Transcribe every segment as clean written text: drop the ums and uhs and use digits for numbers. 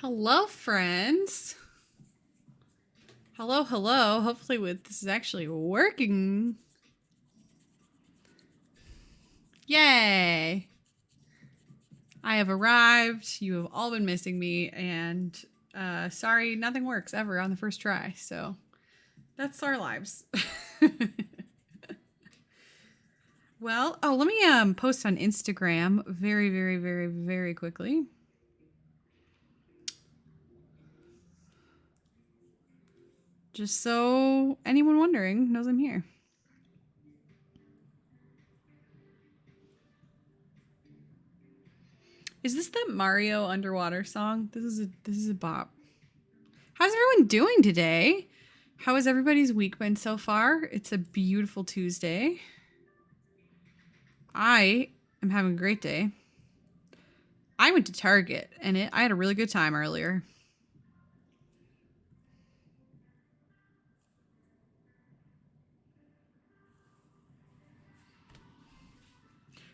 Hello, friends. Hello, hello. Hopefully this is actually working. Yay! I have arrived. You have all been missing me, and sorry, nothing works ever on the first try. So that's our lives. Well, let me post on Instagram very, very, very, very quickly. Just so anyone wondering knows I'm here. Is this that Mario underwater song? This is a bop. How's everyone doing today? How has everybody's week been so far? It's a beautiful Tuesday. I am having a great day. I went to Target and I had a really good time earlier.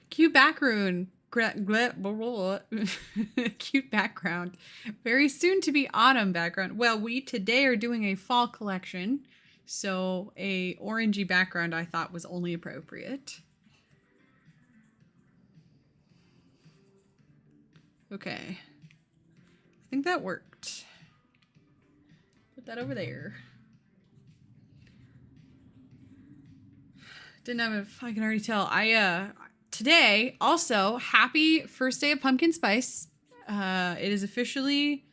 Cute background. Cute background. Very soon to be autumn background. Well, we today are doing a fall collection, so a orangey background I thought was only appropriate. Okay. I think that worked. Put that over there. Didn't have I can already tell. Today also happy first day of pumpkin spice. It is officially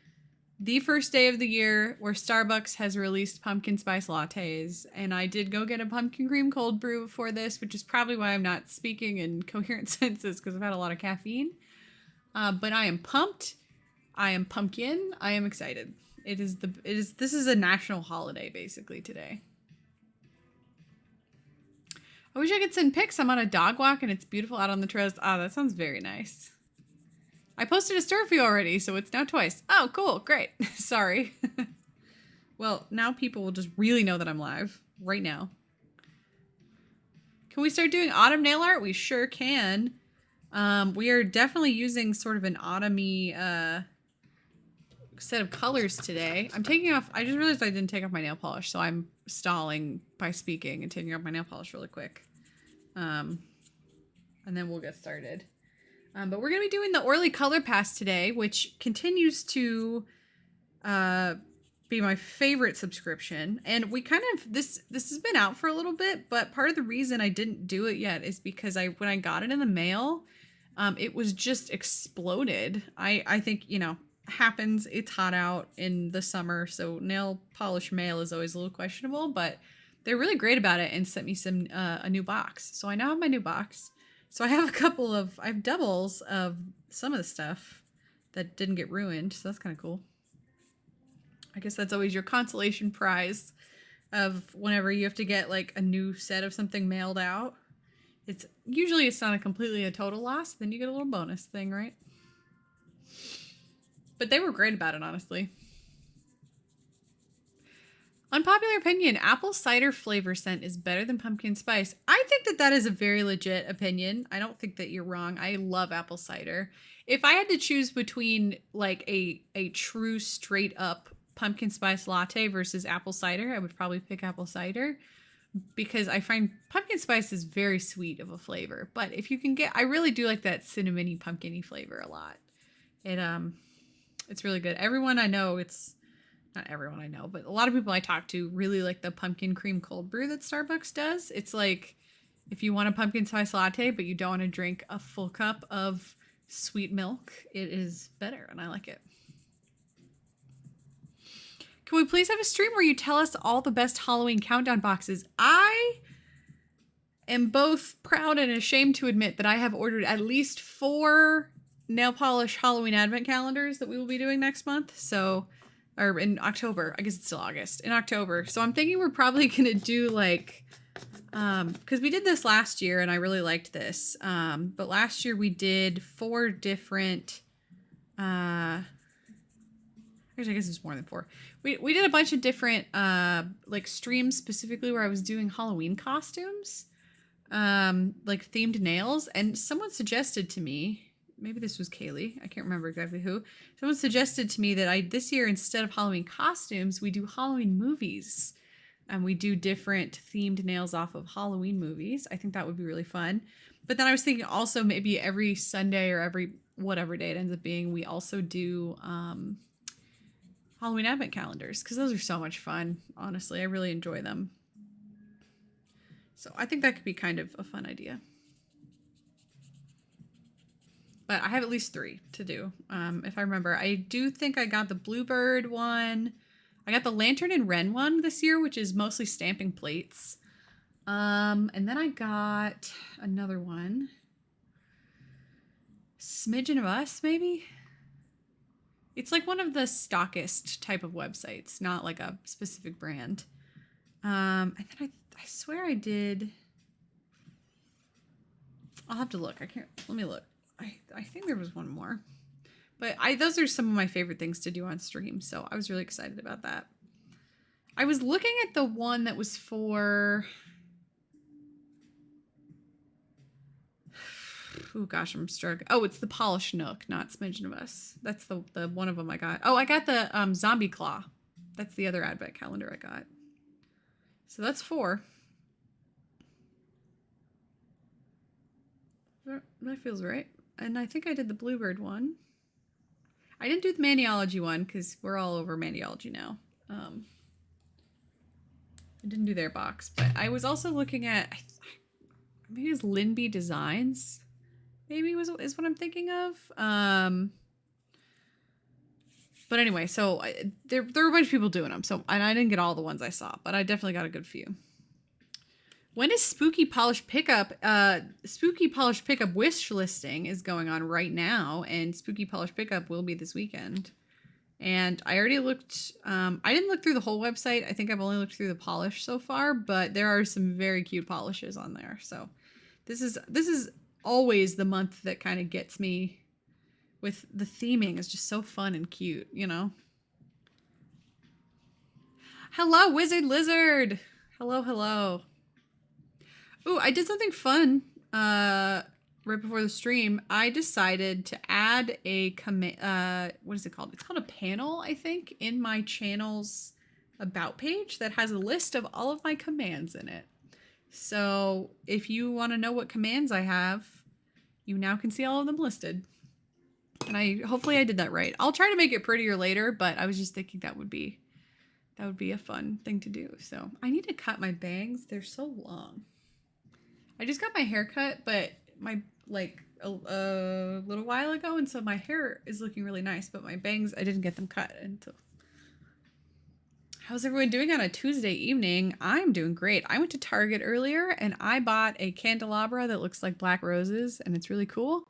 the first day of the year where Starbucks has released pumpkin spice lattes, and I did go get a pumpkin cream cold brew before this, which is probably why I'm not speaking in coherent sentences because I've had a lot of caffeine. But I am pumped. I am pumpkin. I am excited. This is a national holiday basically today. I wish I could send pics. I'm on a dog walk and it's beautiful out on the trails. Oh, that sounds very nice. I posted a story for you already, so it's now twice. Oh, cool. Great. Sorry. Well, now people will just really know that I'm live right now. Can we start doing autumn nail art? We sure can. We are definitely using sort of an autumny set of colors today. I'm taking off. I just realized I didn't take off my nail polish, so I'm stalling by speaking and taking off my nail polish really quick. And then we'll get started. But we're going to be doing the Orly Colorpass today, which continues to be my favorite subscription. And we kind of, this has been out for a little bit, but part of the reason I didn't do it yet is because when I got it in the mail, it was just exploded. I think, happens. It's hot out in the summer, so nail polish mail is always a little questionable, but they're really great about it and sent me a new box. So I now have my new box. So I have doubles of some of the stuff that didn't get ruined. So that's kind of cool. I guess that's always your consolation prize of whenever you have to get like a new set of something mailed out. It's not a total loss. Then you get a little bonus thing, right? But they were great about it, honestly. Unpopular opinion, apple cider flavor scent is better than pumpkin spice. I think that is a very legit opinion. I don't think that you're wrong. I love apple cider. If I had to choose between like a true straight up pumpkin spice latte versus apple cider, I would probably pick apple cider because I find pumpkin spice is very sweet of a flavor. But if you can I really do like that cinnamony pumpkin-y flavor a lot. It's really good. Everyone I know, not everyone I know, but a lot of people I talk to really like the pumpkin cream cold brew that Starbucks does. It's like if you want a pumpkin spice latte, but you don't want to drink a full cup of sweet milk, it is better, and I like it. Can we please have a stream where you tell us all the best Halloween countdown boxes? I am both proud and ashamed to admit that I have ordered at least 4 nail polish Halloween advent calendars that we will be doing next month. Or in October. I guess it's still August. In October. So I'm thinking we're probably going to do like, because we did this last year and I really liked this. But last year we did 4 different, actually I guess it's more than 4. We did a bunch of different, like streams specifically where I was doing Halloween costumes, like themed nails. And someone suggested to me, maybe this was Kaylee. I can't remember exactly who. Someone suggested to me that this year, instead of Halloween costumes, we do Halloween movies. And we do different themed nails off of Halloween movies. I think that would be really fun. But then I was thinking also maybe every Sunday or every whatever day it ends up being, we also do Halloween advent calendars, because those are so much fun. Honestly, I really enjoy them. So I think that could be kind of a fun idea. But I have at least 3 to do. If I remember, I do think I got the Bluebird one. I got the Lantern and Wren one this year, which is mostly stamping plates. And then I got another one. Smidgen of Us, maybe? It's like one of the stockist type of websites, not like a specific brand. And then I swear I did. I'll have to look. Let me look. I think there was one more. But those are some of my favorite things to do on stream, so I was really excited about that. I was looking at the one that was for... Oh gosh, I'm struggling. Oh, it's the Polish Nook, not Smidgen of Us. That's the one of them I got. Oh, I got the Zombie Claw. That's the other advent calendar I got. So that's 4. That feels right. And I think I did the Bluebird one. I didn't do the Maniology one because we're all over Maniology now. I didn't do their box, but I was also looking at, maybe it was Linby Designs. Maybe is what I'm thinking of. But anyway, so there were a bunch of people doing them. So, and I didn't get all the ones I saw, but I definitely got a good few. When is Spooky Polish Pickup? Spooky Polish Pickup wish listing is going on right now, and Spooky Polish Pickup will be this weekend. And I already looked. I didn't look through the whole website. I think I've only looked through the polish so far, but there are some very cute polishes on there. So this is always the month that kind of gets me with the theming. Is just so fun and cute, you know. Hello, Wizard Lizard. Hello. Ooh, I did something fun right before the stream. I decided to add a command. What is it called? It's called a panel, I think, in my channel's about page that has a list of all of my commands in it. So if you want to know what commands I have, you now can see all of them listed. And hopefully I did that right. I'll try to make it prettier later, but I was just thinking that would be a fun thing to do. So I need to cut my bangs. They're so long. I just got my hair cut, but a little while ago, and so my hair is looking really nice, but my bangs, I didn't get them cut until... How's everyone doing on a Tuesday evening? I'm doing great. I went to Target earlier, and I bought a candelabra that looks like black roses, and it's really cool.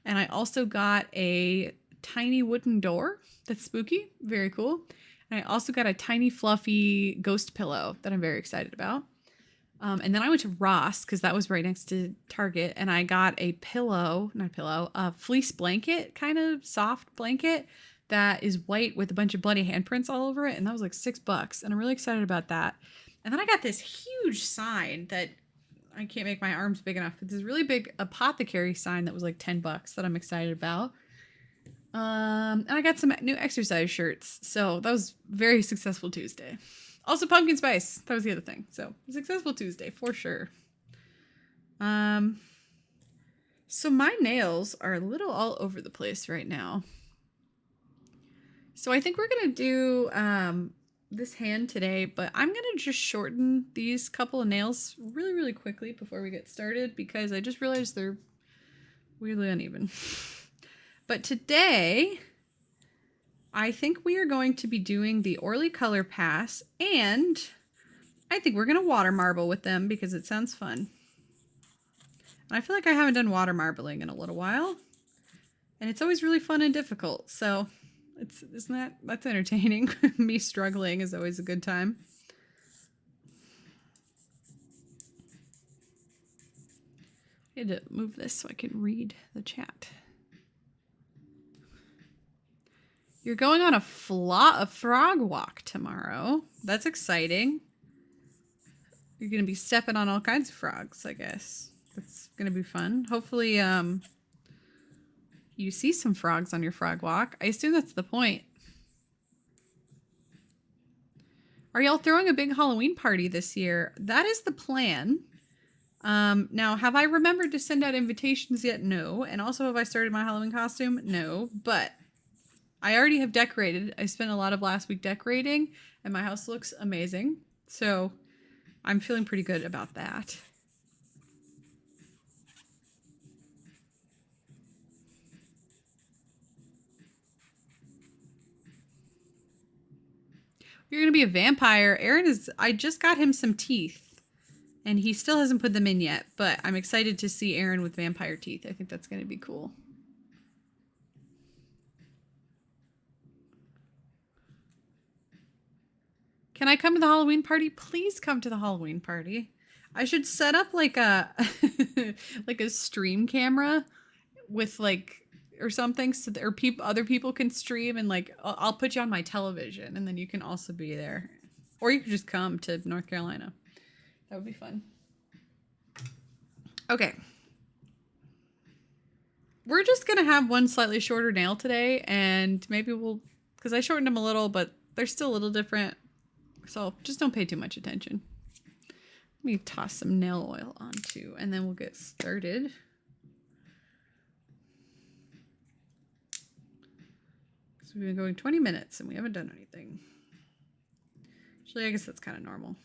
And I also got a tiny wooden door that's spooky, very cool. And I also got a tiny fluffy ghost pillow that I'm very excited about. And then I went to Ross because that was right next to Target, and I got a fleece blanket, kind of soft blanket that is white with a bunch of bloody handprints all over it, and that was like $6, and I'm really excited about that. And then I got this huge sign that I can't make my arms big enough. It's this really big apothecary sign that was like $10 that I'm excited about. And I got some new exercise shirts, so that was very successful Tuesday. Also, pumpkin spice. That was the other thing. So, successful Tuesday, for sure. So my nails are a little all over the place right now. So I think we're going to do this hand today, but I'm going to just shorten these couple of nails really, really quickly before we get started, because I just realized they're weirdly uneven. But today... I think we are going to be doing the Orly Colorpass, and I think we're going to water marble with them because it sounds fun. I feel like I haven't done water marbling in a little while, and it's always really fun and difficult, so that's entertaining. Me struggling is always a good time. I had to move this so I can read the chat. You're going on a frog walk tomorrow. That's exciting. You're going to be stepping on all kinds of frogs, I guess. That's going to be fun. Hopefully, You see some frogs on your frog walk. I assume that's the point. Are y'all throwing a big Halloween party this year? That is the plan. Now, have I remembered to send out invitations yet? No. And also, have I started my Halloween costume? No. But I already have decorated. I spent a lot of last week decorating, and my house looks amazing. So I'm feeling pretty good about that. You're going to be a vampire. Aaron is... I just got him some teeth, and he still hasn't put them in yet, but I'm excited to see Aaron with vampire teeth. I think that's going to be cool. Can I come to the Halloween party? Please come to the Halloween party. I should set up like a like a stream camera with like or something so that, or other people can stream, and like I'll put you on my television and then you can also be there. Or you could just come to North Carolina. That would be fun. Okay. We're just going to have one slightly shorter nail today, and maybe we'll, because I shortened them a little, but they're still a little different. So just don't pay too much attention. Let me toss some nail oil on too, and then we'll get started. So we've been going 20 minutes and we haven't done anything. Actually, I guess that's kind of normal.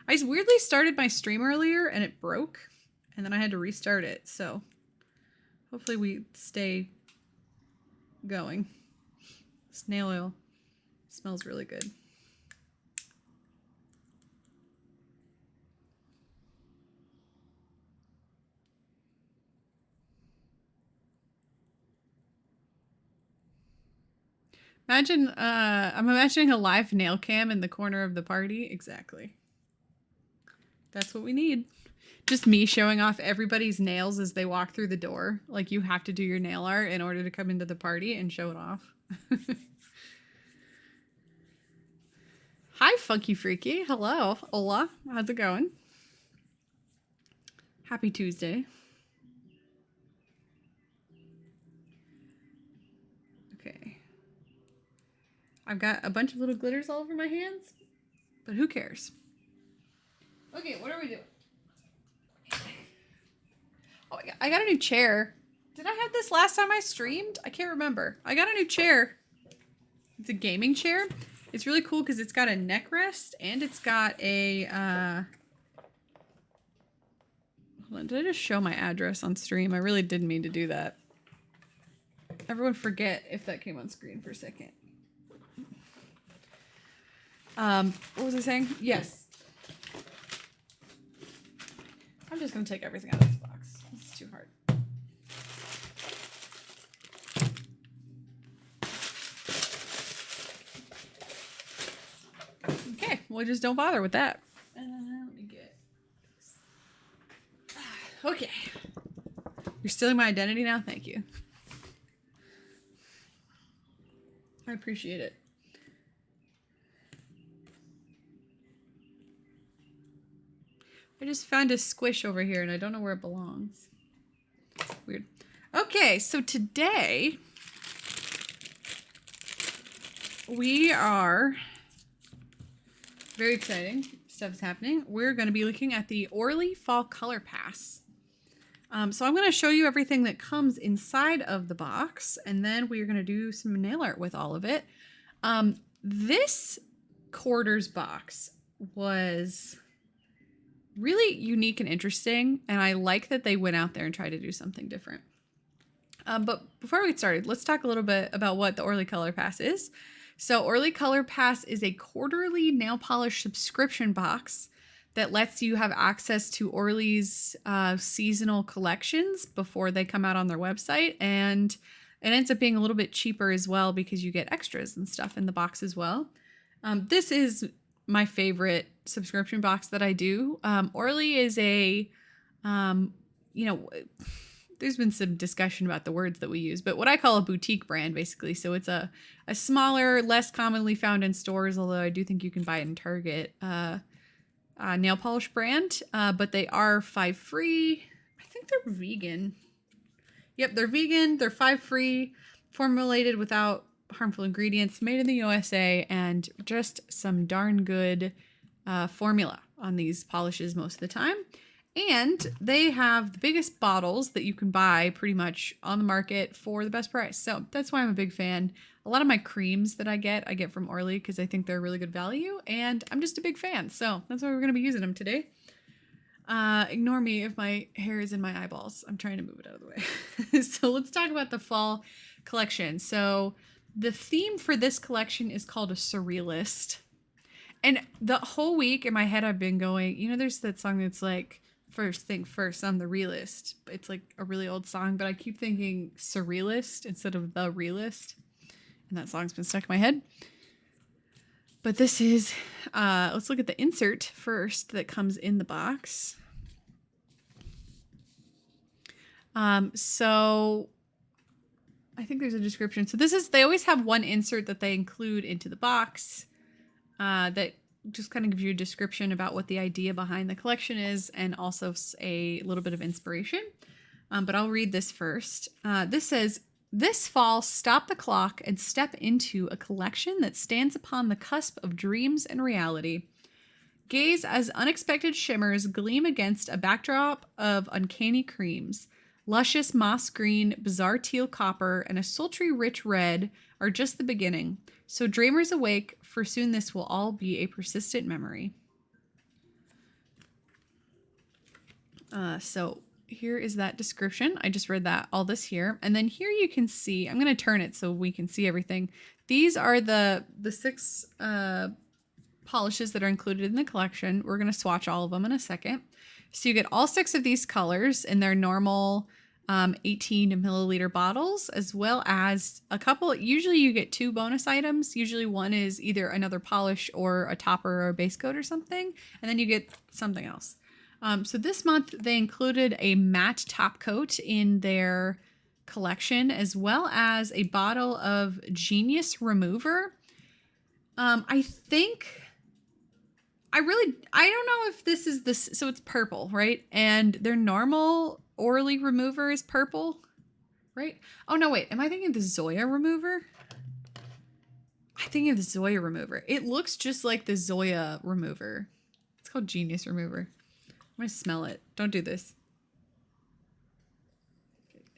I just weirdly started my stream earlier and it broke, and then I had to restart it. So hopefully we stay going. This nail oil smells really good. Imagine, I'm imagining a live nail cam in the corner of the party. Exactly. That's what we need. Just me showing off everybody's nails as they walk through the door. Like, you have to do your nail art in order to come into the party and show it off. Hi, Funky Freaky. Hello. Hola. How's it going? Happy Tuesday. Okay. I've got a bunch of little glitters all over my hands, but who cares? Okay, what are we doing? Oh my God, I got a new chair. Did I have this last time I streamed? I can't remember. I got a new chair. It's a gaming chair. It's really cool because it's got a neck rest and it's got a, hold on, did I just show my address on stream? I really didn't mean to do that. Everyone forget if that came on screen for a second. What was I saying? Yes. I'm just going to take everything out of this box. This is too hard. Okay, well, just don't bother with that. Let me get this. Okay. You're stealing my identity now? Thank you. I appreciate it. I just found a squish over here and I don't know where it belongs. Weird. Okay, so today we are very exciting stuff is happening. We're going to be looking at the Orly Fall Color Pass. So I'm going to show you everything that comes inside of the box, and then we're going to do some nail art with all of it. This quarters box was really unique and interesting, and I like that they went out there and tried to do something different. But before we get started, let's talk a little bit about what the Orly Color Pass is. So Orly Color Pass is a quarterly nail polish subscription box that lets you have access to Orly's seasonal collections before they come out on their website, and it ends up being a little bit cheaper as well because you get extras and stuff in the box as well. This is my favorite subscription box that I do. Orly is a, there's been some discussion about the words that we use, but what I call a boutique brand, basically. So it's a smaller, less commonly found in stores, although I do think you can buy it in Target, nail polish brand, but they are 5 free. I think they're vegan. Yep, they're vegan. They're 5 free, formulated without harmful ingredients, made in the USA, and just some darn good formula on these polishes most of the time. And they have the biggest bottles that you can buy pretty much on the market for the best price. So that's why I'm a big fan. A lot of my creams that I get from Orly because I think they're really good value. And I'm just a big fan. So that's why we're going to be using them today. Ignore me if my hair is in my eyeballs. I'm trying to move it out of the way. So let's talk about the fall collection. So the theme for this collection is called a surrealist. And the whole week in my head, I've been going, you know, there's that song that's like, first thing first, I'm the realist. It's like a really old song, but I keep thinking surrealist instead of the realist. And that song's been stuck in my head. But this is, let's look at the insert first that comes in the box. So I think there's a description. So this is, they always have one insert that they include into the box that just kind of gives you a description about what the idea behind the collection is and also a little bit of inspiration. But I'll read this first. This says, this fall, stop the clock and step into a collection that stands upon the cusp of dreams and reality. Gaze as unexpected shimmers gleam against a backdrop of uncanny creams. Luscious moss green, bizarre teal copper, and a sultry rich red are just the beginning. So dreamers awake, for soon this will all be a persistent memory. So here is that description. I just read that, all this here. And then here you can see, I'm going to turn it so we can see everything. These are the 6 polishes that are included in the collection. We're going to swatch all of them in a second. So you get all 6 of these colors in their normal 18 milliliter bottles, as well as a couple. Usually you get 2 bonus items. Usually one is either another polish or a topper or a base coat or something. And then you get something else. So this month they included a matte top coat in their collection, as well as a bottle of Genius Remover. I don't know if this is this. So it's purple, right? And their normal Orly remover is purple, right? Oh, no, wait. Am I thinking of the Zoya remover? I'm thinking of the Zoya remover. It looks just like the Zoya remover. It's called Genius Remover. I'm going to smell it. Don't do this.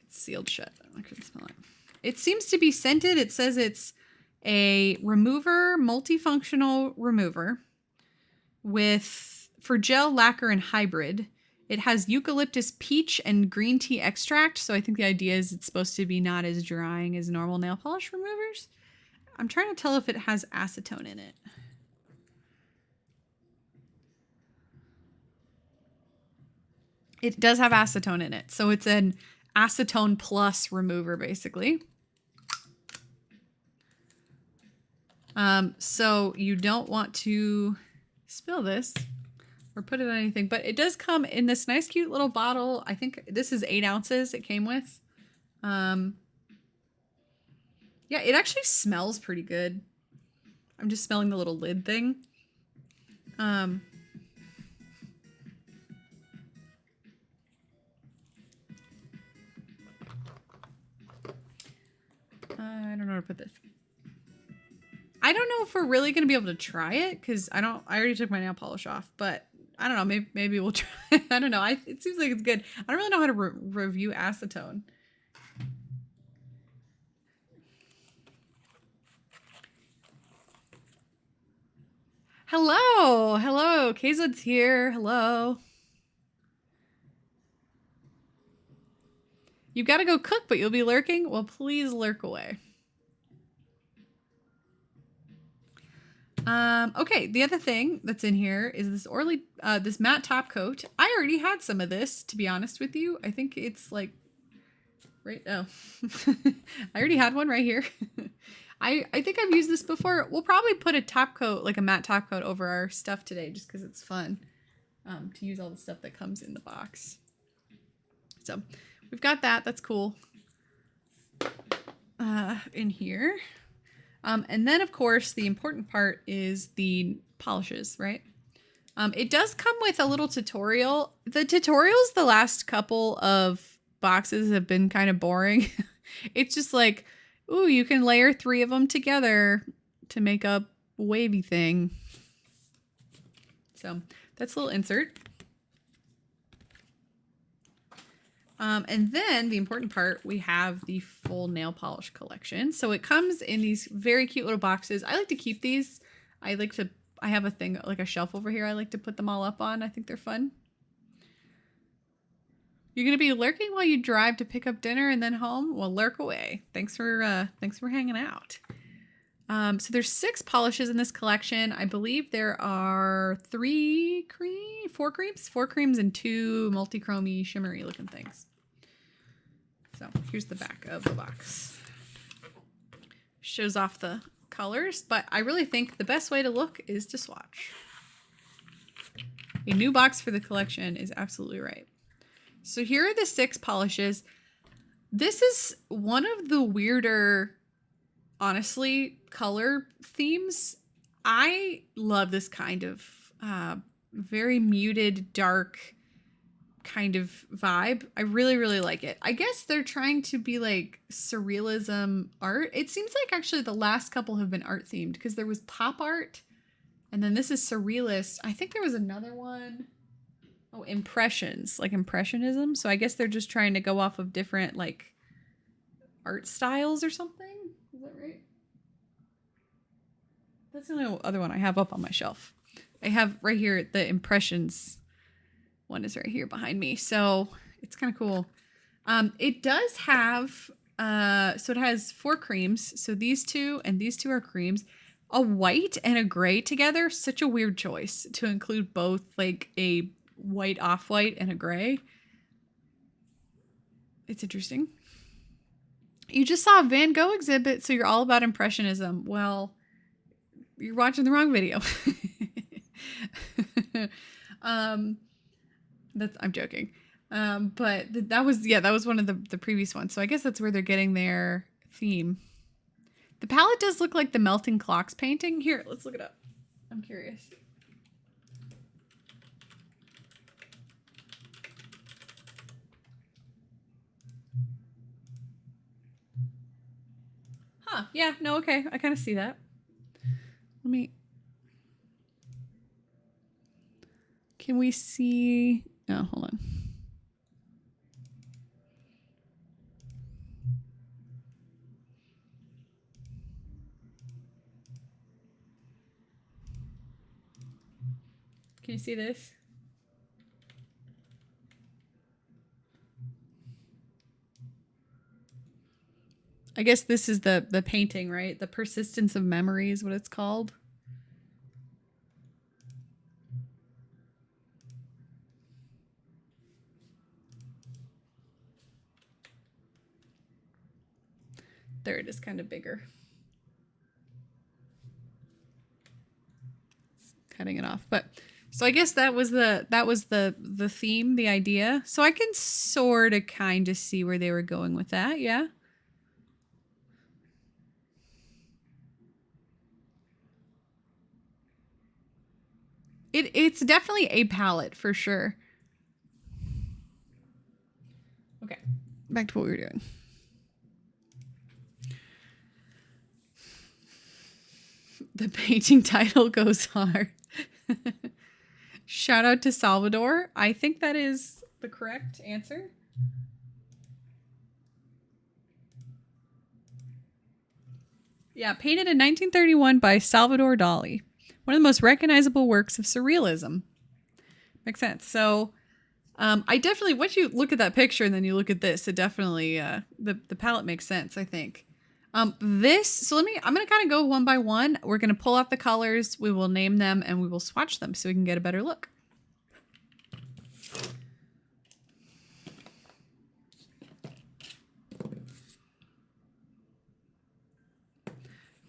It's sealed shut. I couldn't smell it. It seems to be scented. It says it's a remover, multifunctional remover for gel, lacquer, and hybrid. It has eucalyptus peach and green tea extract. So I think the idea is it's supposed to be not as drying as normal nail polish removers. I'm trying to tell if it has acetone in it. It does have acetone in it. So it's an acetone plus remover, basically. So you don't want to spill this or put it on anything, but it does come in this nice, cute little bottle. I think this is 8 ounces it came with. Yeah, it actually smells pretty good. I'm just smelling the little lid thing. I don't know how to put this. I don't know if we're really going to be able to try it because I already took my nail polish off, but I don't know. Maybe we'll try. I don't know. It seems like it's good. I don't really know how to review acetone. Hello. Kazud's here. Hello. You've got to go cook, but you'll be lurking? Well, please lurk away. Okay, the other thing that's in here is this Orly, this matte top coat. I already had some of this, to be honest with you. I think it's like, right? Oh, I already had one right here. I think I've used this before. We'll probably put a top coat, like a matte top coat over our stuff today, just because it's fun to use all the stuff that comes in the box. So we've got that. That's cool. In here. And then, of course, the important part is the polishes, right? It does come with a little tutorial. The tutorials the last couple of boxes have been kind of boring. It's just like, ooh, you can layer 3 of them together to make a wavy thing. So that's a little insert. And then the important part, we have the full nail polish collection. So it comes in these very cute little boxes. I like to keep these. I have a thing, like a shelf over here I like to put them all up on. I think they're fun. You're going to be lurking while you drive to pick up dinner and then home? Well, lurk away. Thanks for hanging out. So there's 6 polishes in this collection. I believe there are 4 creams and 2 multi-chromy shimmery looking things. So here's the back of the box. Shows off the colors, but I really think the best way to look is to swatch. A new box for the collection is absolutely right. So here are the 6 polishes. This is one of the weirder, honestly, color themes. I love this kind of very muted, dark kind of vibe. I really, really like it. I guess they're trying to be like surrealism art. It seems like actually the last couple have been art themed because there was pop art and then this is surrealist. I think there was another one. Oh, impressions, like impressionism. So I guess they're just trying to go off of different like art styles or something. Is that right? That's the only other one I have up on my shelf. I have right here the impressions one is right here behind me. So it's kind of cool. It does have, so it has 4 creams. So these 2 and these 2 are creams. A white and a gray together. Such a weird choice to include both like a white off-white and a gray. It's interesting. You just saw a Van Gogh exhibit, so you're all about impressionism. Well, you're watching the wrong video. I'm joking. But that was one of the previous ones. So I guess that's where they're getting their theme. The palette does look like the Melting Clocks painting. Here, let's look it up. I'm curious. Huh. Yeah, no, okay. I kind of see that. Can we see? Oh, hold on. Can you see this? I guess this is the painting, right? The Persistence of Memory is what it's called. There it is, kind of bigger. Cutting it off, but so I guess that was the theme, the idea. So I can sort of kind of see where they were going with that, yeah. It's definitely a palette for sure. Okay, back to what we were doing. The painting title goes hard. Shout out to Salvador. I think that is the correct answer. Yeah, painted in 1931 by Salvador Dali. One of the most recognizable works of surrealism. Makes sense. So I definitely, once you look at that picture and then you look at this, it definitely, the palette makes sense, I think. I'm going to kind of go one by one. We're going to pull out the colors, we will name them, and we will swatch them so we can get a better look.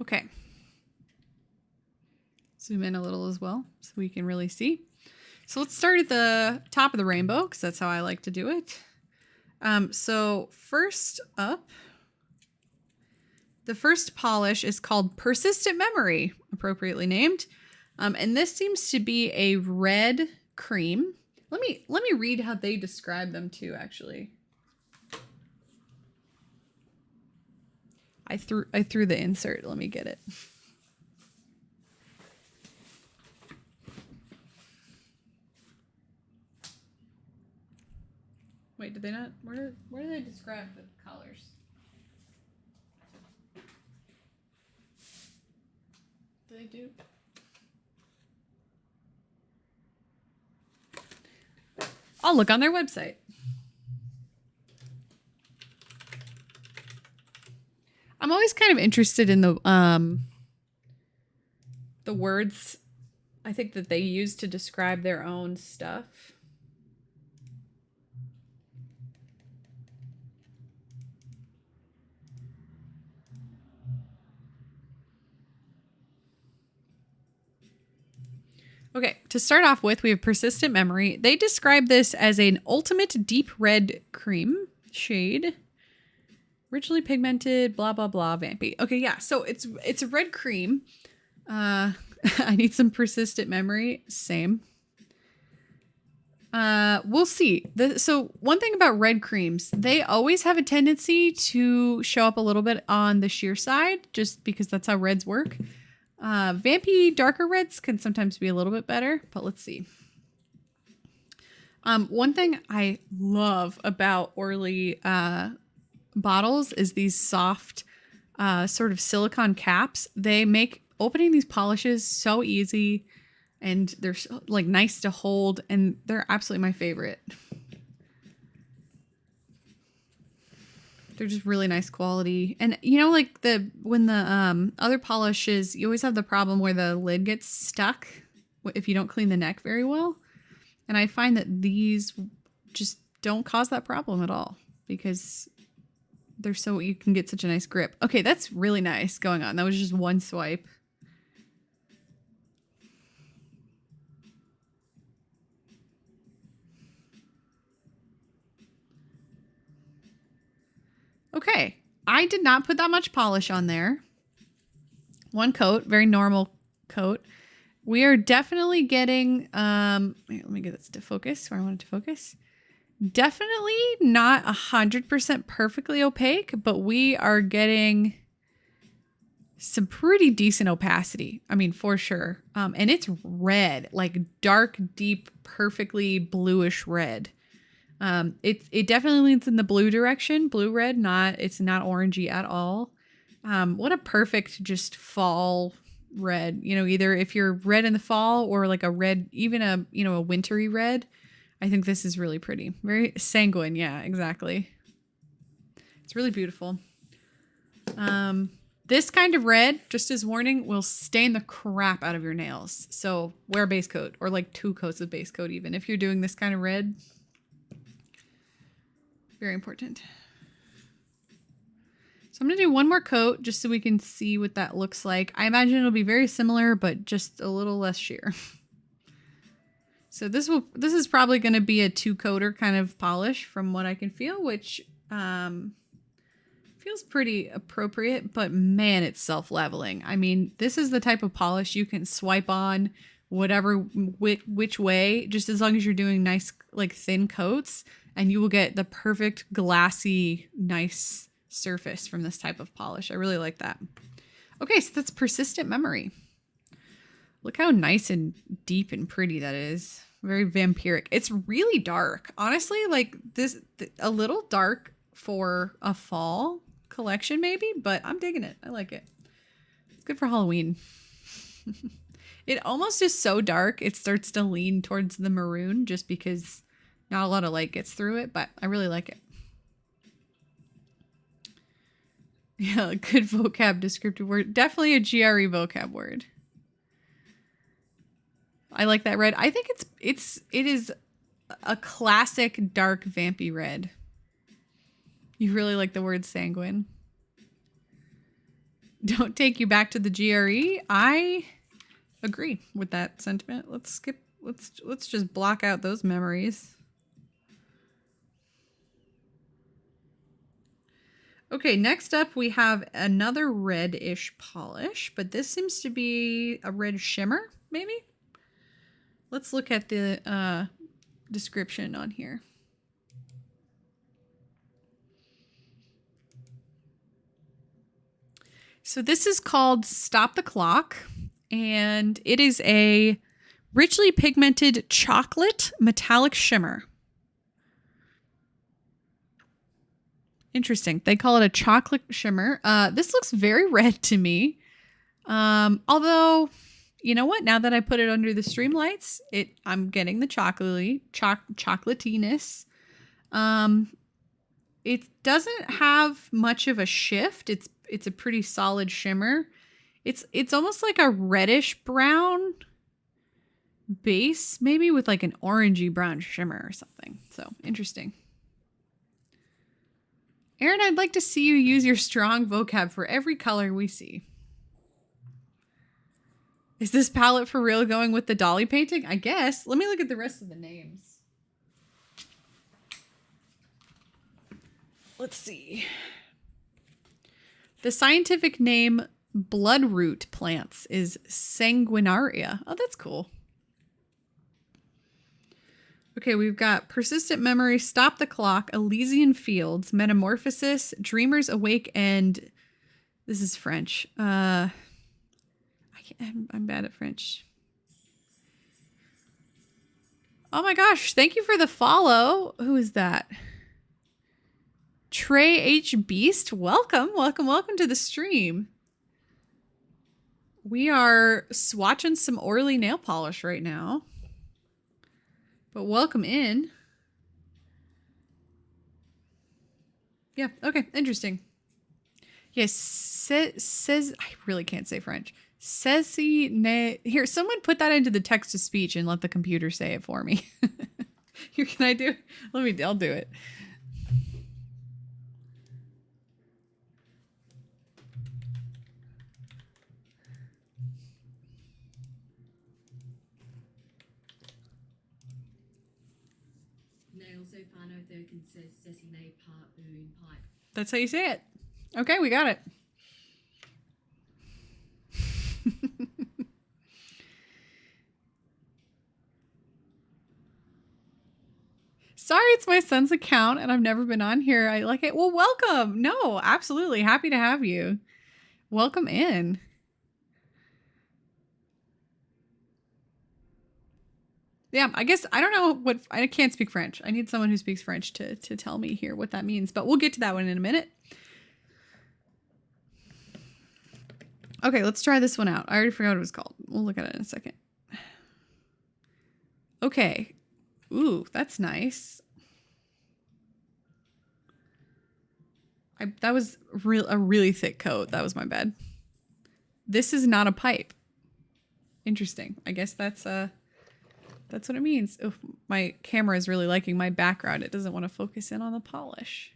Okay. Zoom in a little as well so we can really see. So let's start at the top of the rainbow because that's how I like to do it. So first up, the first polish is called Persistent Memory, appropriately named. And this seems to be a red cream. Let me read how they describe them too, actually. I threw the insert. Let me get it. Wait, did they not? Where do they describe the colors? Do they do? I'll look on their website. I'm always kind of interested in the words I think that they use to describe their own stuff. Okay, to start off with, we have persistent memory. They describe this as an ultimate deep red cream shade. Richly pigmented, blah, blah, blah, vampy. Okay, yeah, so it's a red cream. I need some persistent memory. Same. We'll see. So one thing about red creams, they always have a tendency to show up a little bit on the sheer side, just because that's how reds work. Vampy darker reds can sometimes be a little bit better, but let's see. One thing I love about Orly bottles is these soft sort of silicone caps. They make opening these polishes so easy, and they're so, like nice to hold, and they're absolutely my favorite. They're just really nice quality. And you know, like when the other polishes, you always have the problem where the lid gets stuck if you don't clean the neck very well. And I find that these just don't cause that problem at all because they're so, you can get such a nice grip. Okay, that's really nice going on. That was just one swipe. Okay, I did not put that much polish on there. One coat, very normal coat. We are definitely getting, wait, let me get this to focus where I want it to focus. Definitely not 100% perfectly opaque, but we are getting some pretty decent opacity. I mean, for sure. And it's red, like dark, deep, perfectly bluish red. It definitely leans in the blue direction, blue red, it's not orangey at all. What a perfect just fall red, you know, either if you're red in the fall or like a red, even a wintry red. I think this is really pretty. Very sanguine. Yeah, exactly. It's really beautiful. This kind of red, just as warning, will stain the crap out of your nails. So wear a base coat or like 2 coats of base coat even if you're doing this kind of red. Very important. So I'm going to do one more coat just so we can see what that looks like. I imagine it'll be very similar, but just a little less sheer. So this is probably going to be a 2-coater kind of polish from what I can feel, which feels pretty appropriate, but man, it's self-leveling. I mean, this is the type of polish you can swipe on whatever which way, just as long as you're doing nice, like thin coats, and you will get the perfect glassy, nice surface from this type of polish. I really like that. Okay, so that's persistent memory. Look how nice and deep and pretty that is. Very vampiric. It's really dark. Honestly, like this, a little dark for a fall collection maybe, but I'm digging it. I like it. It's good for Halloween. It almost is so dark, it starts to lean towards the maroon just because not a lot of light gets through it, but I really like it. Yeah, good vocab descriptive word. Definitely a GRE vocab word. I like that red. I think it is a classic dark vampy red. You really like the word sanguine. Don't take you back to the GRE. I agree with that sentiment. Let's just block out those memories. Okay, next up we have another red-ish polish, but this seems to be a red shimmer, maybe? Let's look at the description on here. So this is called Stop the Clock, and it is a richly pigmented chocolate metallic shimmer. Interesting. They call it a chocolate shimmer. This looks very red to me. Although, you know what? Now that I put it under the stream lights, I'm getting the chocolatiness. It doesn't have much of a shift. It's a pretty solid shimmer. It's almost like a reddish brown base, maybe with like an orangey brown shimmer or something. So interesting. Erin, I'd like to see you use your strong vocab for every color we see. Is this palette for real going with the Dolly painting? I guess. Let me look at the rest of the names. Let's see. The scientific name bloodroot plants is sanguinaria. Oh, that's cool. Okay, we've got Persistent Memory, Stop the Clock, Elysian Fields, Metamorphosis, Dreamers Awake, and this is French. I'm bad at French. Oh my gosh, thank you for the follow. Who is that? Trey H. Beast, welcome to the stream. We are swatching some Orly nail polish right now. But welcome in. Yeah, okay, interesting. Yes, says I really can't say French. Here, someone put that into the text to speech and let the computer say it for me. Here, can I do it? I'll do it. That's how you say it. Okay, we got it. Sorry, it's my son's account and I've never been on here. I like it. Well, welcome. No, absolutely. Happy to have you. Welcome in. Yeah, I guess I don't know what I can't speak French. I need someone who speaks French to tell me here what that means, but we'll get to that one in a minute. Okay, let's try this one out. I already forgot what it was called. We'll look at it in a second. Okay. Ooh, that's nice. That was a really thick coat. That was my bad. This is not a pipe. Interesting. I guess that's what it means. Oof, my camera is really liking my background. It doesn't want to focus in on the polish.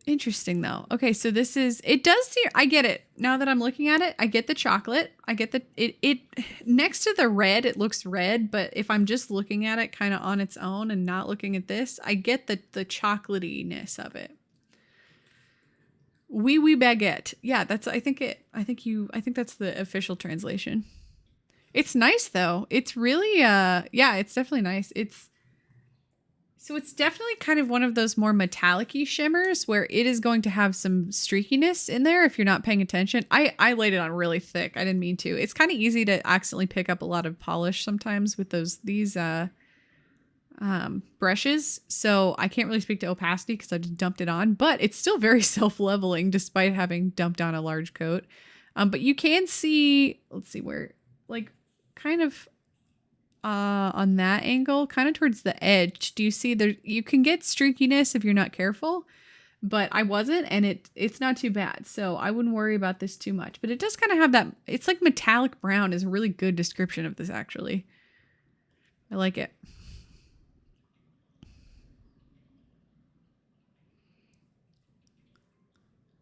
Interesting though. Okay, so it does see, I get it. Now that I'm looking at it, I get the chocolate. I get it next to the red, it looks red, but if I'm just looking at it kind of on its own and not looking at this, I get the chocolatiness of it. Oui, oui, baguette. Yeah, I think that's the official translation. It's nice though. It's really, yeah, it's definitely nice. It's definitely kind of one of those more metallic-y shimmers where it is going to have some streakiness in there if you're not paying attention. I laid it on really thick. I didn't mean to. It's kind of easy to accidentally pick up a lot of polish sometimes with these brushes. So I can't really speak to opacity because I just dumped it on, but it's still very self-leveling despite having dumped on a large coat. But you can see, let's see where, like kind of on that angle, kind of towards the edge. Do you see there? You can get streakiness if you're not careful, but I wasn't, and it's not too bad. So I wouldn't worry about this too much, but it does kind of have that. It's like metallic brown is a really good description of this, actually. I like it.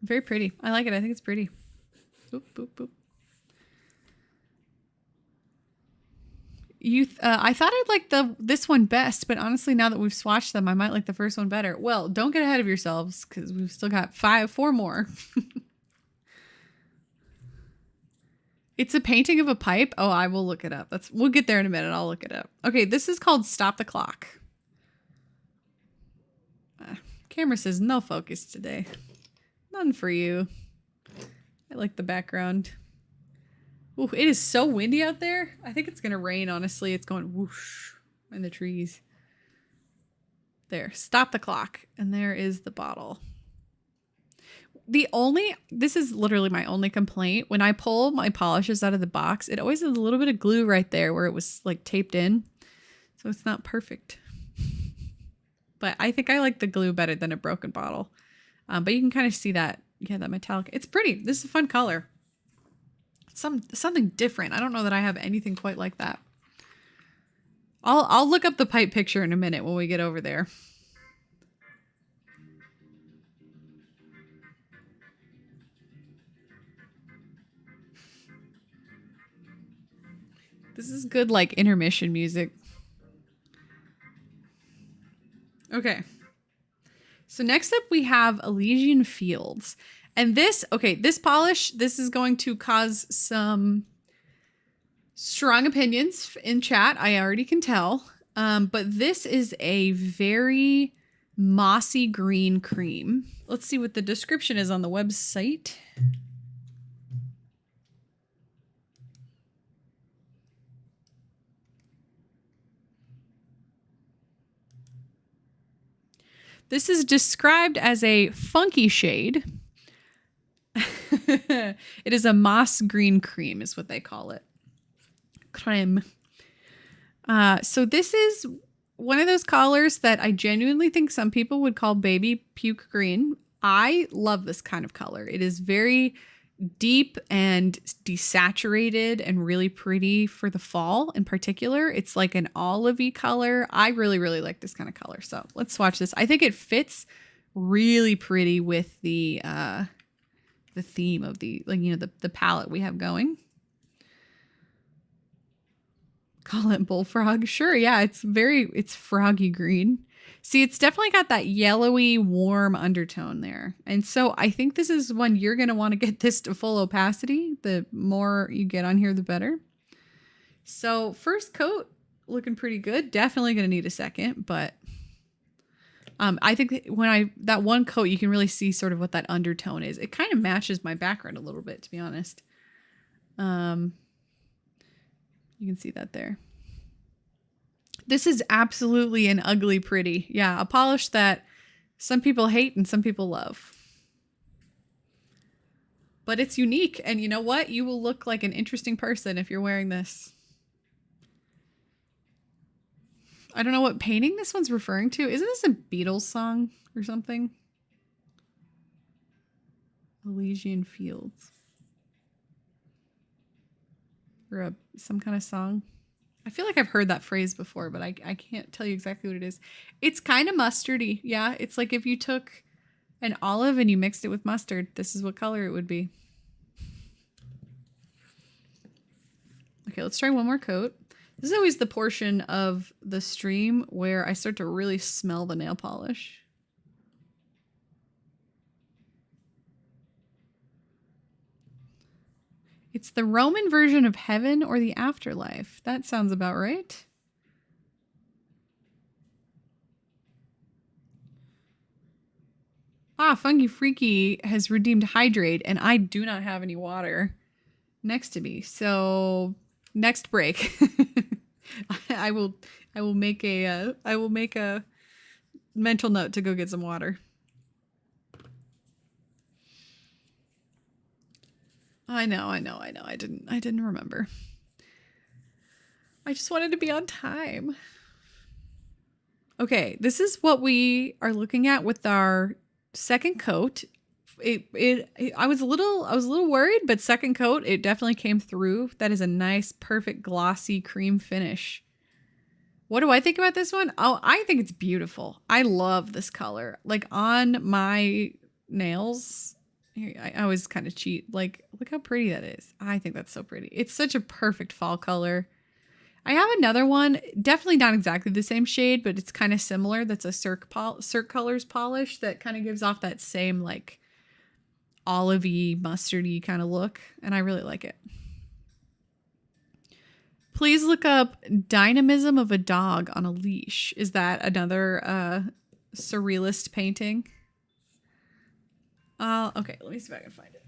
Very pretty. I like it. I think it's pretty. Boop, boop, boop. I thought I'd like this one best, but honestly, now that we've swatched them, I might like the first one better. Well, don't get ahead of yourselves because we've still got 4 more. It's a painting of a pipe. Oh, I will look it up. We'll get there in a minute. I'll look it up. Okay, this is called Stop the Clock. Camera says no focus today. None for you. I like the background. Ooh, it is so windy out there. I think it's gonna rain, honestly. It's going whoosh in the trees. There, stop the clock. And there is the bottle. This is literally my only complaint. When I pull my polishes out of the box, it always has a little bit of glue right there where it was like taped in. So it's not perfect. But I think I like the glue better than a broken bottle. But you can kind of see that. Yeah, that metallic. It's pretty. This is a fun color. Something different. I don't know that I have anything quite like that. I'll look up the pipe picture in a minute when we get over there. This is good, like, intermission music. Okay. So next up we have Elysian Fields. And this polish, this is going to cause some strong opinions in chat. I already can tell. But this is a very mossy green cream. Let's see what the description is on the website. This is described as a funky shade. It is a moss green cream is what they call it. Creme. So this is one of those colors that I genuinely think some people would call baby puke green. I love this kind of color. It is very deep and desaturated and really pretty for the fall in particular. It's like an olivey color. I really, really like this kind of color. So let's swatch this. I think it fits really pretty with the theme of the, like, you know, the palette we have going. Call it bullfrog. Sure. Yeah. It's froggy green. See, it's definitely got that yellowy, warm undertone there. And so I think this is when you're going to want to get this to full opacity. The more you get on here, the better. So first coat, looking pretty good. Definitely going to need a second, but I think when that one coat, you can really see sort of what that undertone is. It kind of matches my background a little bit, to be honest. You can see that there. This is absolutely an ugly pretty. Yeah, a polish that some people hate and some people love. But it's unique. And you know what? You will look like an interesting person if you're wearing this. I don't know what painting this one's referring to. Isn't this a Beatles song or something? Elysian Fields. Or some kind of song. I feel like I've heard that phrase before, but I can't tell you exactly what it is. It's kind of mustardy. Yeah, it's like if you took an olive and you mixed it with mustard, this is what color it would be. Okay, let's try one more coat. This is always the portion of the stream where I start to really smell the nail polish. It's the Roman version of heaven or the afterlife. That sounds about right. Funky Freaky has redeemed hydrate, and I do not have any water next to me. So next break, I will make a mental note to go get some water. I know. I didn't remember. I just wanted to be on time. Okay, this is what we are looking at with our second coat. I was a little worried, but second coat, it definitely came through. That is a nice, perfect, glossy cream finish. What do I think about this one? Oh, I think it's beautiful. I love this color. Like on my nails, I always kind of cheat. Like, look how pretty that is. I think that's so pretty. It's such a perfect fall color. I have another one, definitely not exactly the same shade, but it's kind of similar. That's a Cirque Colors polish that kind of gives off that same like olivey, mustardy kind of look, and I really like it. Please look up Dynamism of a Dog on a Leash. Is that another surrealist painting. Okay, let me see if I can find it.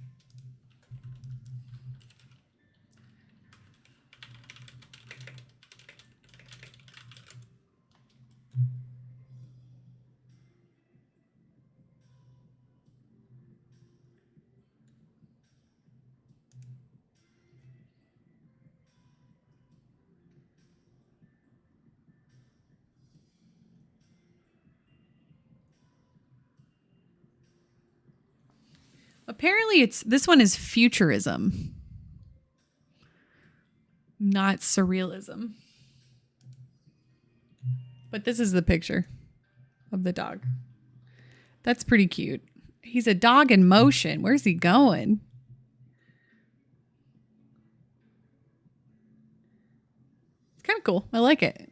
Apparently this one is futurism, not surrealism. But this is the picture of the dog. That's pretty cute. He's a dog in motion. Where's he going? It's kind of cool. I like it.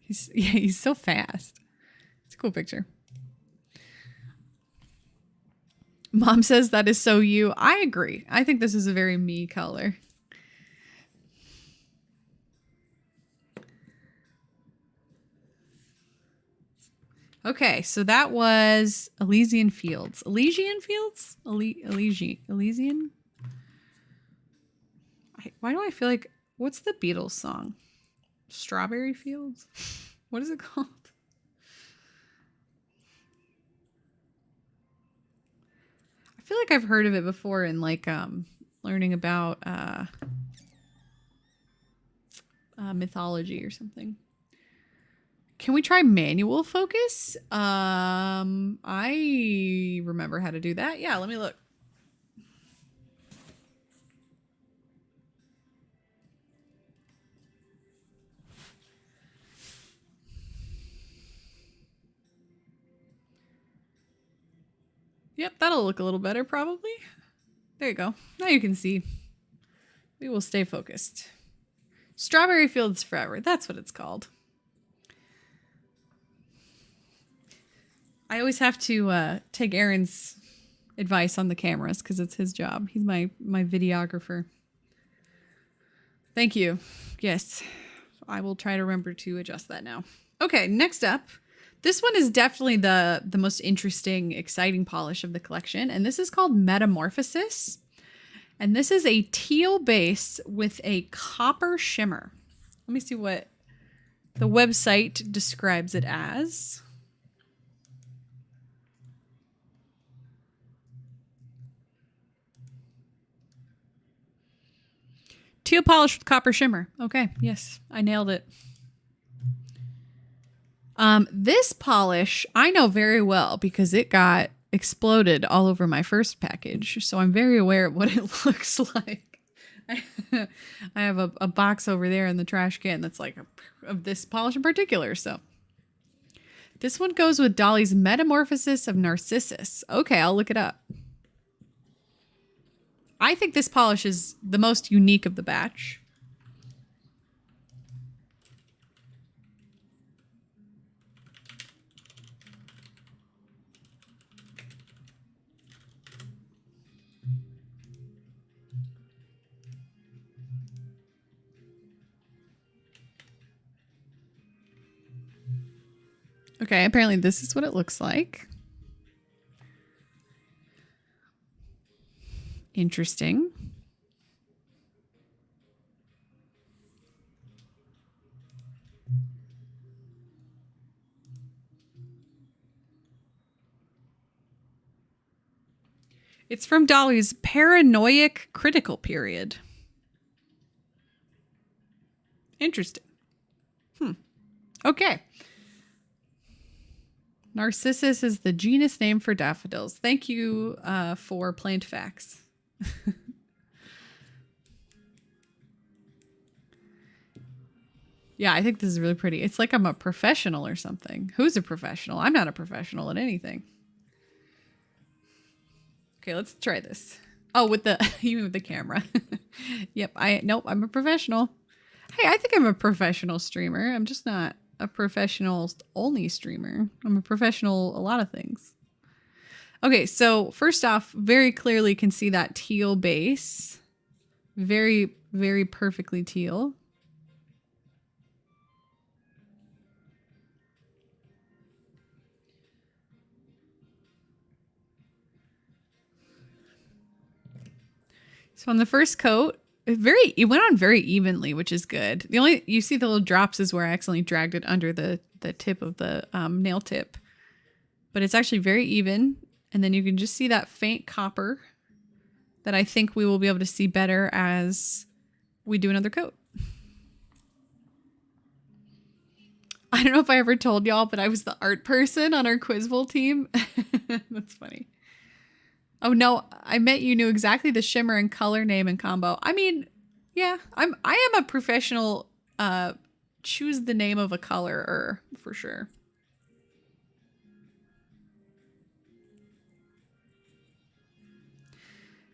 He's so fast. It's a cool picture. Mom says that is so you. I agree. I think this is a very me color. Okay, so that was Elysian Fields. Elysian Fields? Elysian? Why do I feel like... What's the Beatles song? Strawberry Fields? What is it called? I feel like I've heard of it before in like learning about mythology or something. Can we try manual focus? I remember how to do that. Yeah, let me look. Yep, that'll look a little better probably. There you go. Now you can see. We will stay focused. Strawberry Fields Forever. That's what it's called. I always have to take Aaron's advice on the cameras because it's his job. He's my videographer. Thank you. Yes, I will try to remember to adjust that now. Okay, next up. This one is definitely the most interesting, exciting polish of the collection. And this is called Metamorphosis. And this is a teal base with a copper shimmer. Let me see what the website describes it as. Teal polish with copper shimmer. Okay, yes, I nailed it. This polish I know very well because it got exploded all over my first package. So I'm very aware of what it looks like. I have a box over there in the trash can that's like of this polish in particular. So this one goes with Dolly's Metamorphosis of Narcissus. Okay, I'll look it up. I think this polish is the most unique of the batch. Okay, apparently this is what it looks like. Interesting. It's from Dolly's Paranoiac Critical Period. Interesting. Okay. Narcissus is the genus name for daffodils. Thank you for plant facts. Yeah, I think this is really pretty. It's like I'm a professional or something. Who's a professional? I'm not a professional at anything. Okay, let's try this. Oh, with the you mean with the camera. Yep, I'm a professional. Hey, I think I'm a professional streamer. I'm just not a professional only streamer. I'm a professional a lot of things. Okay, so first off, very clearly can see that teal base. Very, very perfectly teal. So on the first coat, it went on very evenly, which is good. You see the little drops is where I accidentally dragged it under the tip of the nail tip. But it's actually very even. And then you can just see that faint copper that I think we will be able to see better as we do another coat. I don't know if I ever told y'all, but I was the art person on our Quizville team. That's funny. Oh no, I met you knew exactly the shimmer and color name and combo. I mean, yeah, I am a professional choose the name of a color for sure.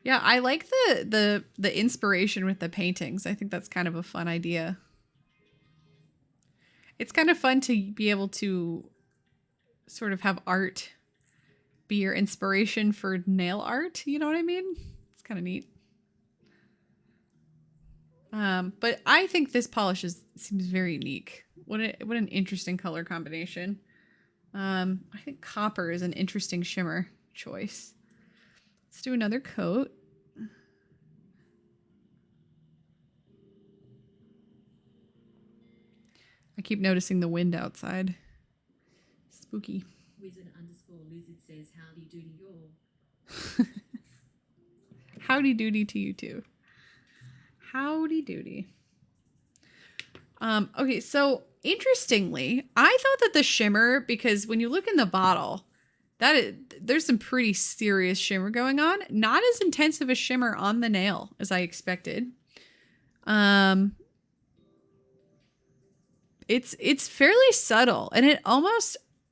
Yeah, I like the inspiration with the paintings. I think that's kind of a fun idea. It's kind of fun to be able to sort of have art be your inspiration for nail art. You know what I mean? It's kind of neat. But I think this polish seems very unique. What an interesting color combination. I think copper is an interesting shimmer choice. Let's do another coat. I keep noticing the wind outside. Spooky. Wizard_lizard says howdy doody y'all. Howdy doody to you too. Howdy doody. Okay, so interestingly, I thought that the shimmer, because when you look in the bottle, there's some pretty serious shimmer going on. Not as intense of a shimmer on the nail as I expected. It's fairly subtle, and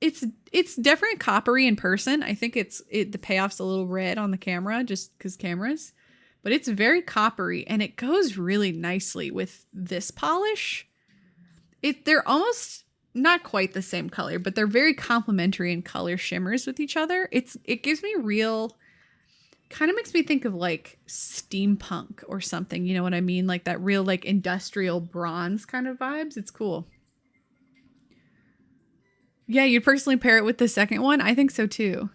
it's definitely coppery in person. I think the payoff's a little red on the camera just because cameras, but it's very coppery, and it goes really nicely with this polish. They're almost not quite the same color, but they're very complementary in color shimmers with each other. It gives me kind of makes me think of like steampunk or something. You know what I mean? Like that real like industrial bronze kind of vibes. It's cool. Yeah, you'd personally pair it with the second one? I think so too.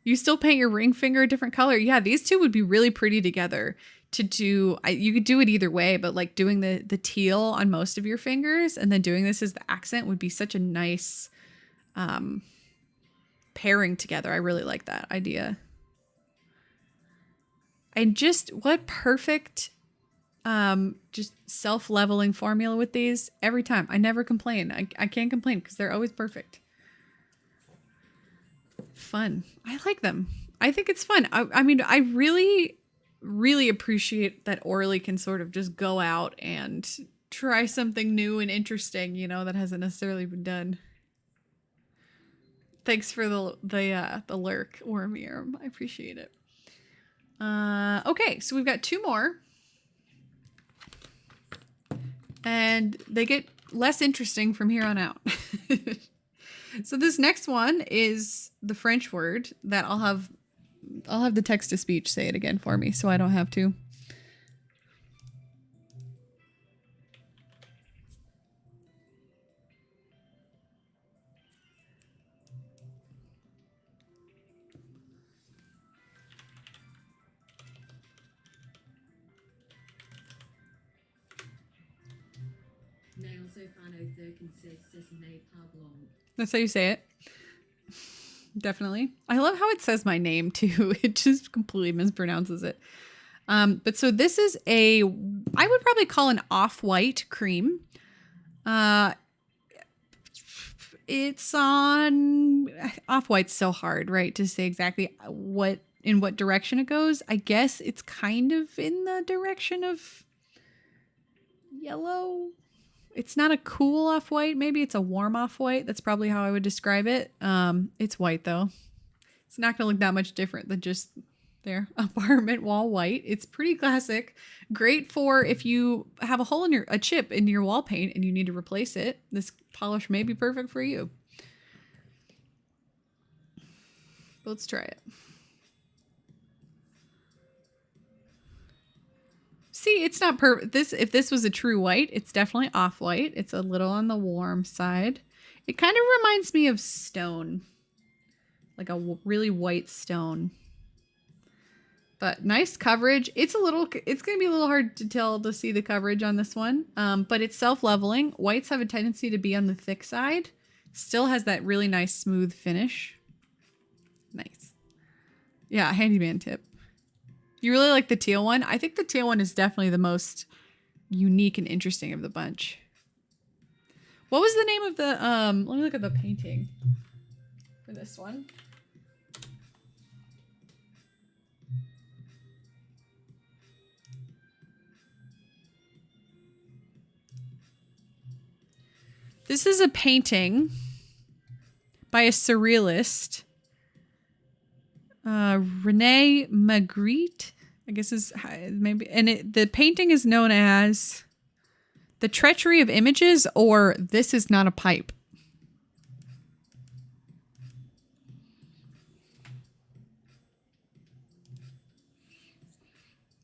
You still paint your ring finger a different color. Yeah, these two would be really pretty together to do. You could do it either way, but like doing the teal on most of your fingers and then doing this as the accent would be such a nice pairing together. I really like that idea. And just what perfect just self-leveling formula with these every time. I never complain. I can't complain because they're always perfect. Fun. I like them. I think it's fun. I mean, I really, really appreciate that Orly can sort of just go out and try something new and interesting, you know, that hasn't necessarily been done. Thanks for the lurk, Wormier. I appreciate it. Okay, so we've got two more. And they get less interesting from here on out. So this next one is the French word that I'll have the text to speech say it again for me so I don't have to. That's how you say it. Definitely. I love how it says my name too. It just completely mispronounces it. But so this is I would probably call an off-white cream. It's on off-white's so hard, right? To say exactly in what direction it goes. I guess it's kind of in the direction of yellow. It's not a cool off-white. Maybe it's a warm off-white. That's probably how I would describe it. It's white though. It's not going to look that much different than just there. Apartment wall white. It's pretty classic. Great for if you have a chip in your wall paint and you need to replace it. This polish may be perfect for you. But let's try it. See, it's not perfect. If this was a true white, it's definitely off-white. It's a little on the warm side. It kind of reminds me of stone. Like a really white stone. But nice coverage. It's going to be a little hard to tell to see the coverage on this one. But it's self-leveling. Whites have a tendency to be on the thick side. Still has that really nice smooth finish. Nice. Yeah, handyman tip. You really like the teal one? I think the teal one is definitely the most unique and interesting of the bunch. What was the name of the, let me look at the painting for this one. This is a painting by a surrealist, Rene Magritte, I guess is maybe, and the painting is known as The Treachery of Images or This Is Not a Pipe.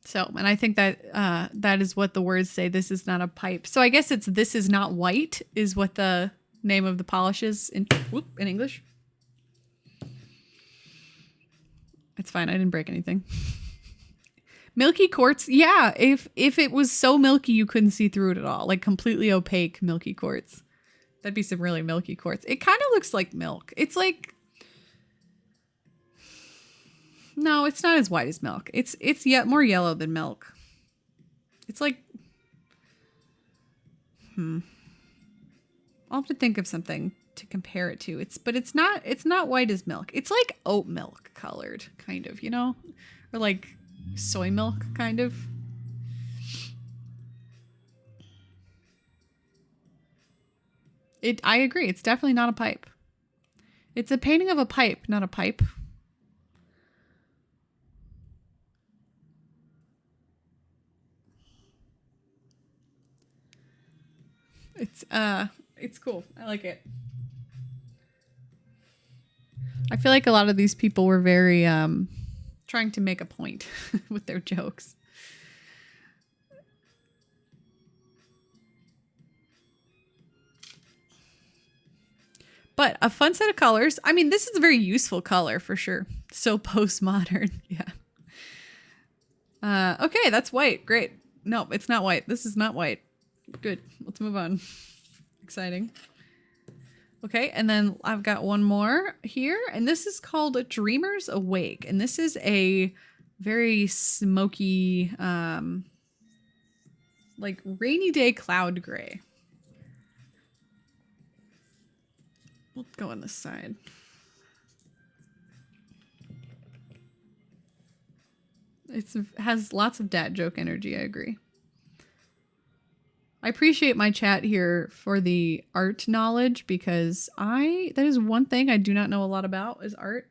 So, and I think that that is what the words say. This is not a pipe. So I guess it's This Is Not White is what the name of the polish is in English. It's fine. I didn't break anything. Milky quartz. Yeah. If it was so milky, you couldn't see through it at all. Like completely opaque milky quartz. That'd be some really milky quartz. It kind of looks like milk. It's like, no, it's not as white as milk. It's yet more yellow than milk. It's like, I'll have to think of something to compare it to. But it's not white as milk. It's like oat milk colored, kind of, you know? Or like soy milk, kind of. I agree. It's definitely not a pipe. It's a painting of a pipe, not a pipe. It's cool. I like it. I feel like a lot of these people were very trying to make a point with their jokes. But a fun set of colors. I mean, this is a very useful color for sure. So postmodern. Yeah. Okay, that's white. Great. No, it's not white. This is not white. Good. Let's move on. Exciting. Okay, and then I've got one more here, and this is called Dreamers Awake, and this is a very smoky, like rainy day cloud gray. We'll go on this side. It has lots of dad joke energy, I agree. I appreciate my chat here for the art knowledge because that is one thing I do not know a lot about is art.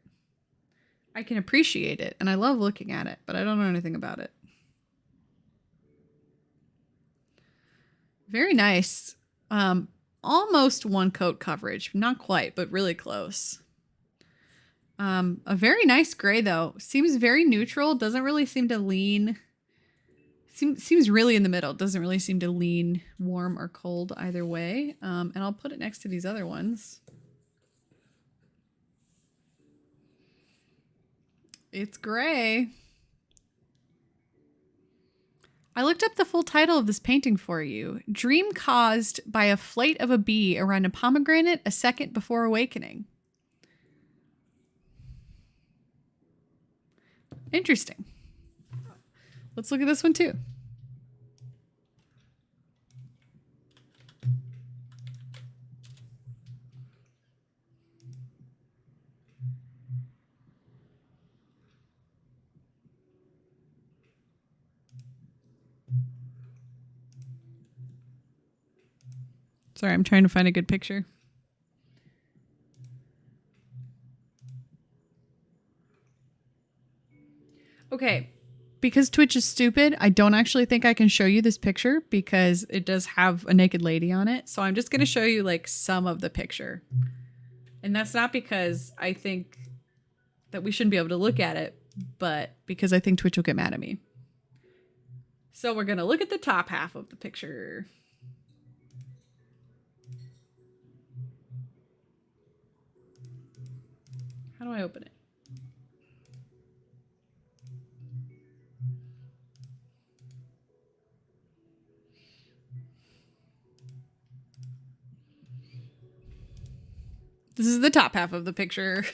I can appreciate it and I love looking at it, but I don't know anything about it. Very nice. Almost one coat coverage. Not quite, but really close. A very nice gray though. Seems very neutral. Doesn't really seem to lean. Seems really in the middle. Doesn't really seem to lean warm or cold either way. And I'll put it next to these other ones. It's gray. I looked up the full title of this painting for you. Dream caused by a flight of a bee around a pomegranate a second before awakening. Interesting. Let's look at this one too. Sorry, I'm trying to find a good picture. Okay, because Twitch is stupid, I don't actually think I can show you this picture because it does have a naked lady on it. So I'm just going to show you like some of the picture. And that's not because I think that we shouldn't be able to look at it, but because I think Twitch will get mad at me. So we're going to look at the top half of the picture. How do I open it? This is the top half of the picture.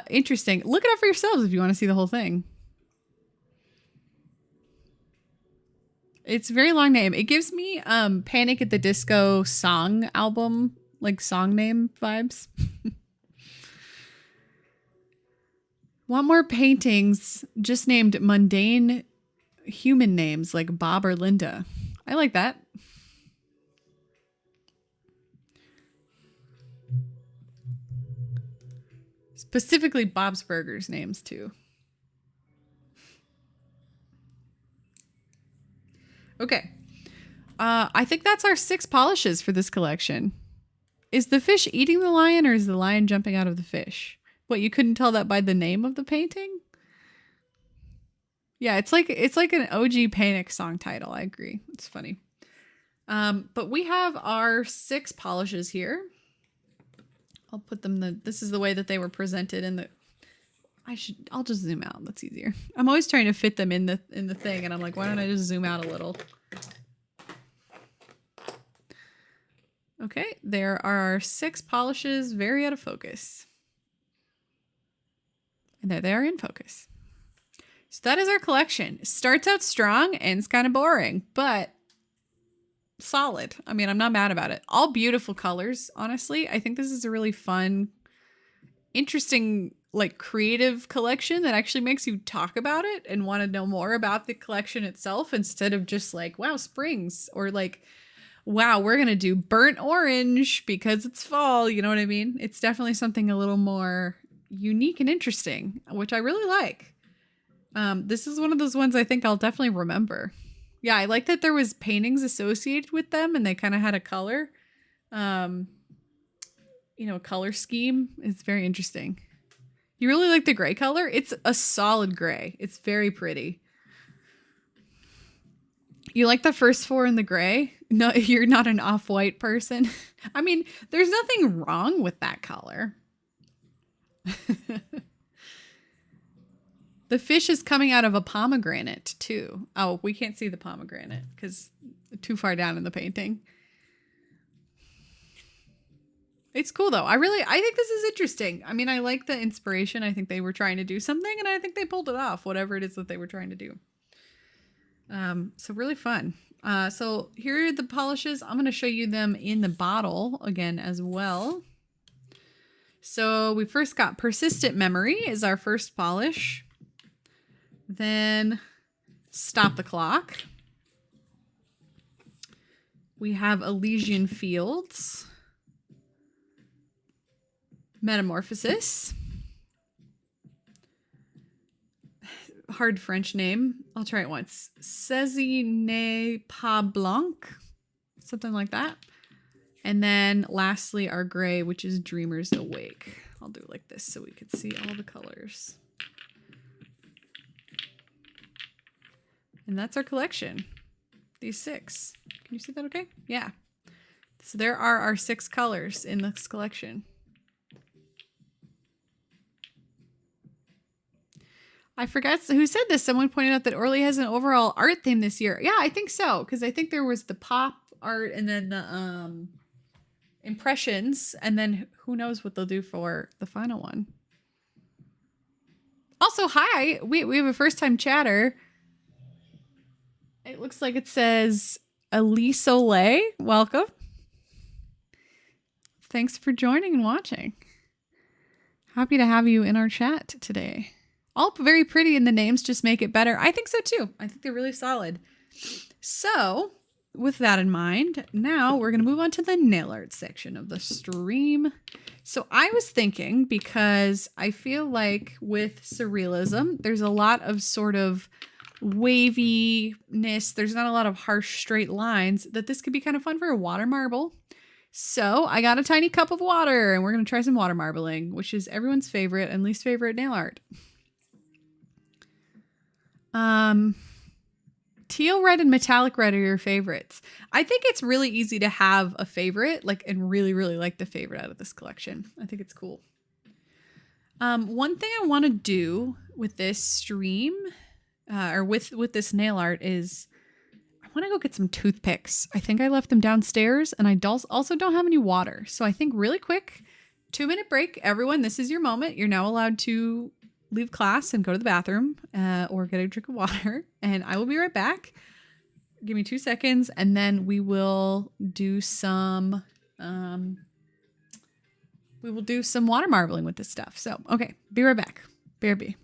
Interesting. Look it up for yourselves if you want to see the whole thing. It's a very long name. It gives me Panic at the Disco song album, like song name vibes. Want more paintings just named mundane human names like Bob or Linda. I like that. Specifically Bob's Burgers names too. Okay. I think that's our 6 polishes for this collection. Is the fish eating the lion or is the lion jumping out of the fish? What, you couldn't tell that by the name of the painting? Yeah, it's like an OG Panic song title. I agree. It's funny. But we have our 6 polishes here. I'll put them this is the way that they were presented in the I'll just zoom out. That's easier. I'm always trying to fit them in the thing and I'm like, why don't I just zoom out a little? Okay, there are our 6 polishes, very out of focus. And there they are in focus. So that is our collection. Starts out strong, ends kind of boring, but solid. I mean, I'm not mad about it. All beautiful colors, honestly. I think this is a really fun, interesting, like creative collection that actually makes you talk about it and want to know more about the collection itself instead of just like, wow, springs, or like, wow, we're going to do burnt orange because it's fall. You know what I mean? It's definitely something a little more unique and interesting, which I really like. This is one of those ones I think I'll definitely remember. Yeah, I like that there was paintings associated with them and they kind of had a color, a color scheme. It's very interesting. You really like the gray color? It's a solid gray. It's very pretty. You like the first 4 in the gray? No, you're not an off-white person. I mean, there's nothing wrong with that color. The fish is coming out of a pomegranate too. Oh, we can't see the pomegranate because too far down in the painting. It's cool though. I think this is interesting. I mean, I like the inspiration. I think they were trying to do something and I think they pulled it off, whatever it is that they were trying to do. So really fun. So here are the polishes. I'm going to show you them in the bottle again as well. So we first got Persistent Memory is our first polish. Then Stop the Clock. We have Elysian Fields. Metamorphosis. Hard French name. I'll try it once. Saisy ne pas blanc. Something like that. And then lastly, our gray, which is Dreamers Awake. I'll do it like this so we can see all the colors. And that's our collection. These 6. Can you see that okay? Yeah. So there are our 6 colors in this collection. I forgot who said this. Someone pointed out that Orly has an overall art theme this year. Yeah, I think so. Because I think there was the pop art and then the impressions. And then who knows what they'll do for the final one. Also, hi. We have a first time chatter. It looks like it says Elise Soleil. Welcome. Thanks for joining and watching. Happy to have you in our chat today. All very pretty, and the names just make it better. I think so too. I think they're really solid. So with that in mind, now we're going to move on to the nail art section of the stream. So I was thinking, because I feel like with surrealism, there's a lot of sort of waviness. There's not a lot of harsh straight lines, that this could be kind of fun for a water marble. So I got a tiny cup of water and we're going to try some water marbling, which is everyone's favorite and least favorite nail art. Teal red and metallic red are your favorites. I think it's really easy to have a favorite, like, and really, really like the favorite out of this collection. I think it's cool. One thing I want to do with this stream, or with this nail art, is I want to go get some toothpicks. I think I left them downstairs, and I also don't have any water. So I think really quick, 2-minute break. Everyone, this is your moment. You're now allowed to leave class and go to the bathroom or get a drink of water. And I will be right back. Give me 2 seconds, and then we will do some water marbling with this stuff. So, okay, be right back. BRB.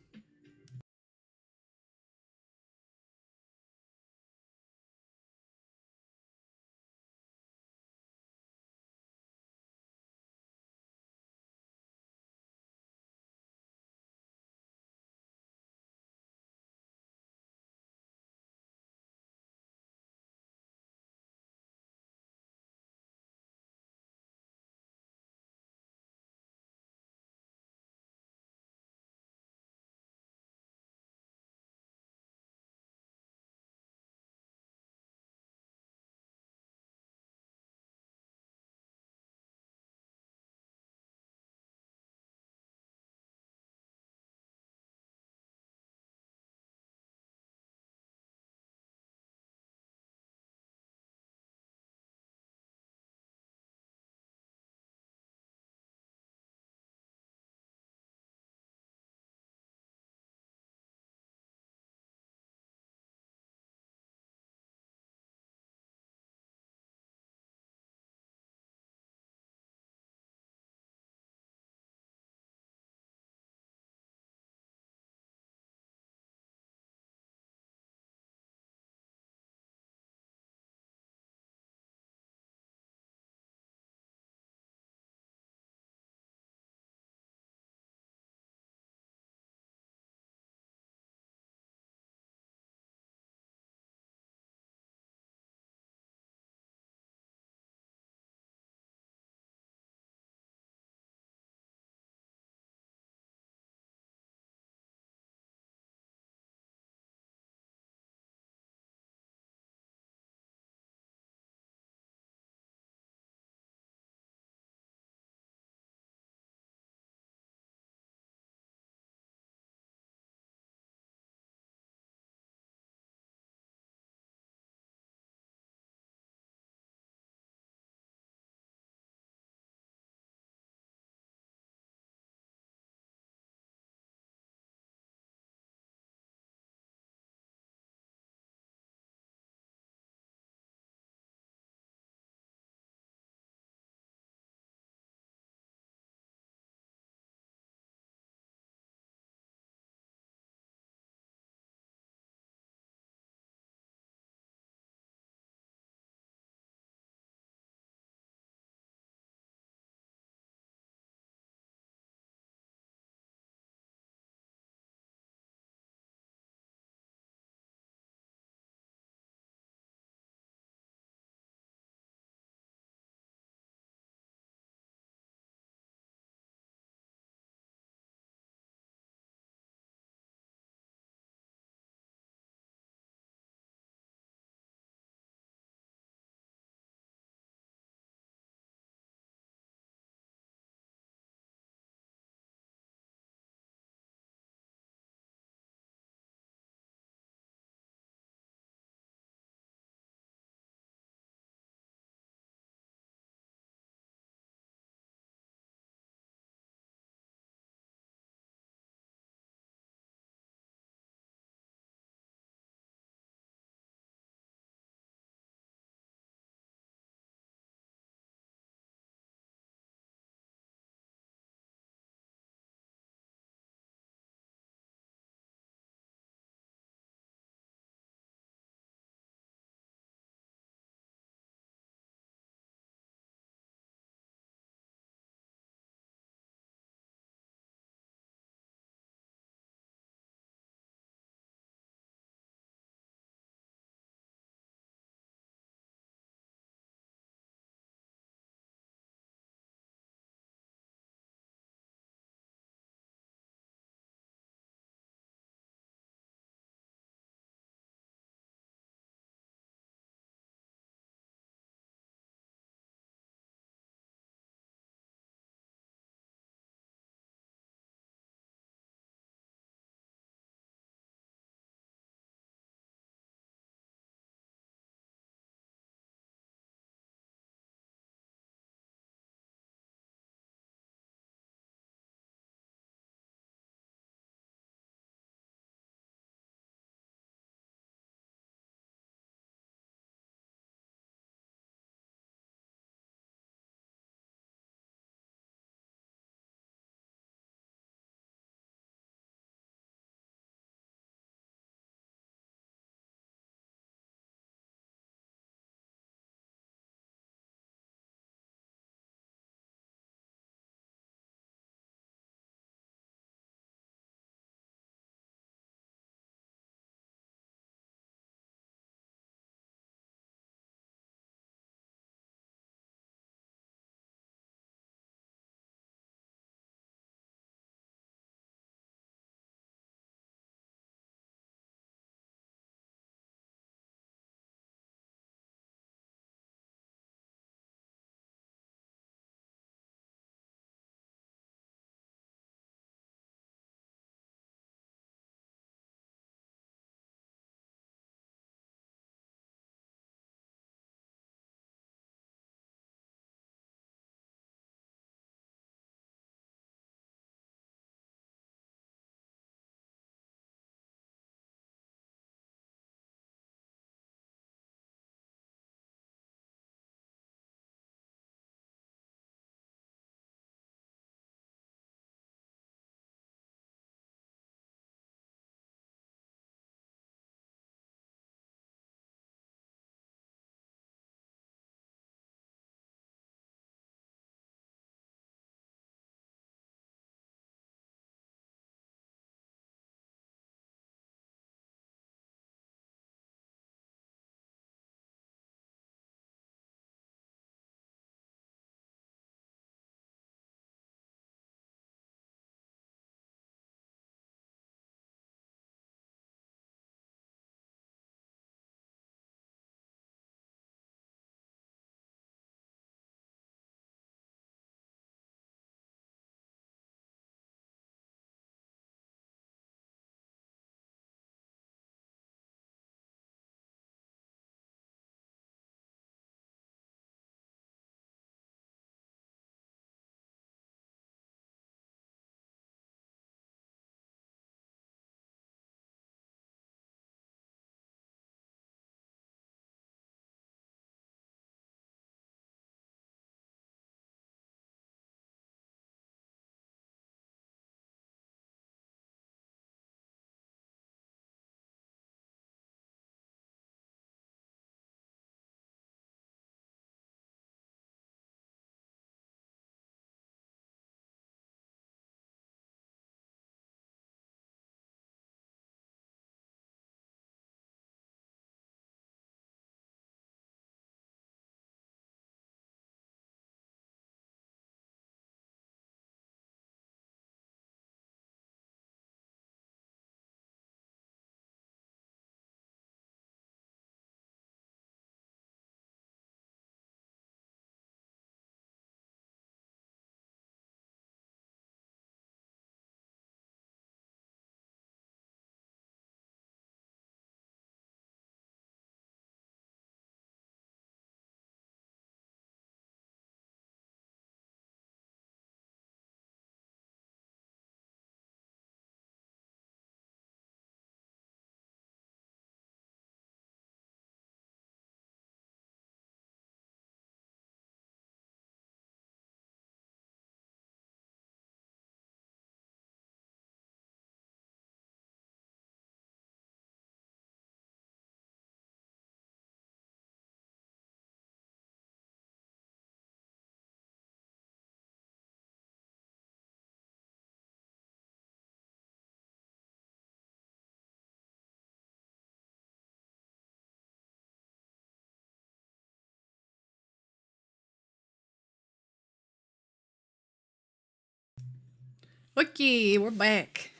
Okay, we're back.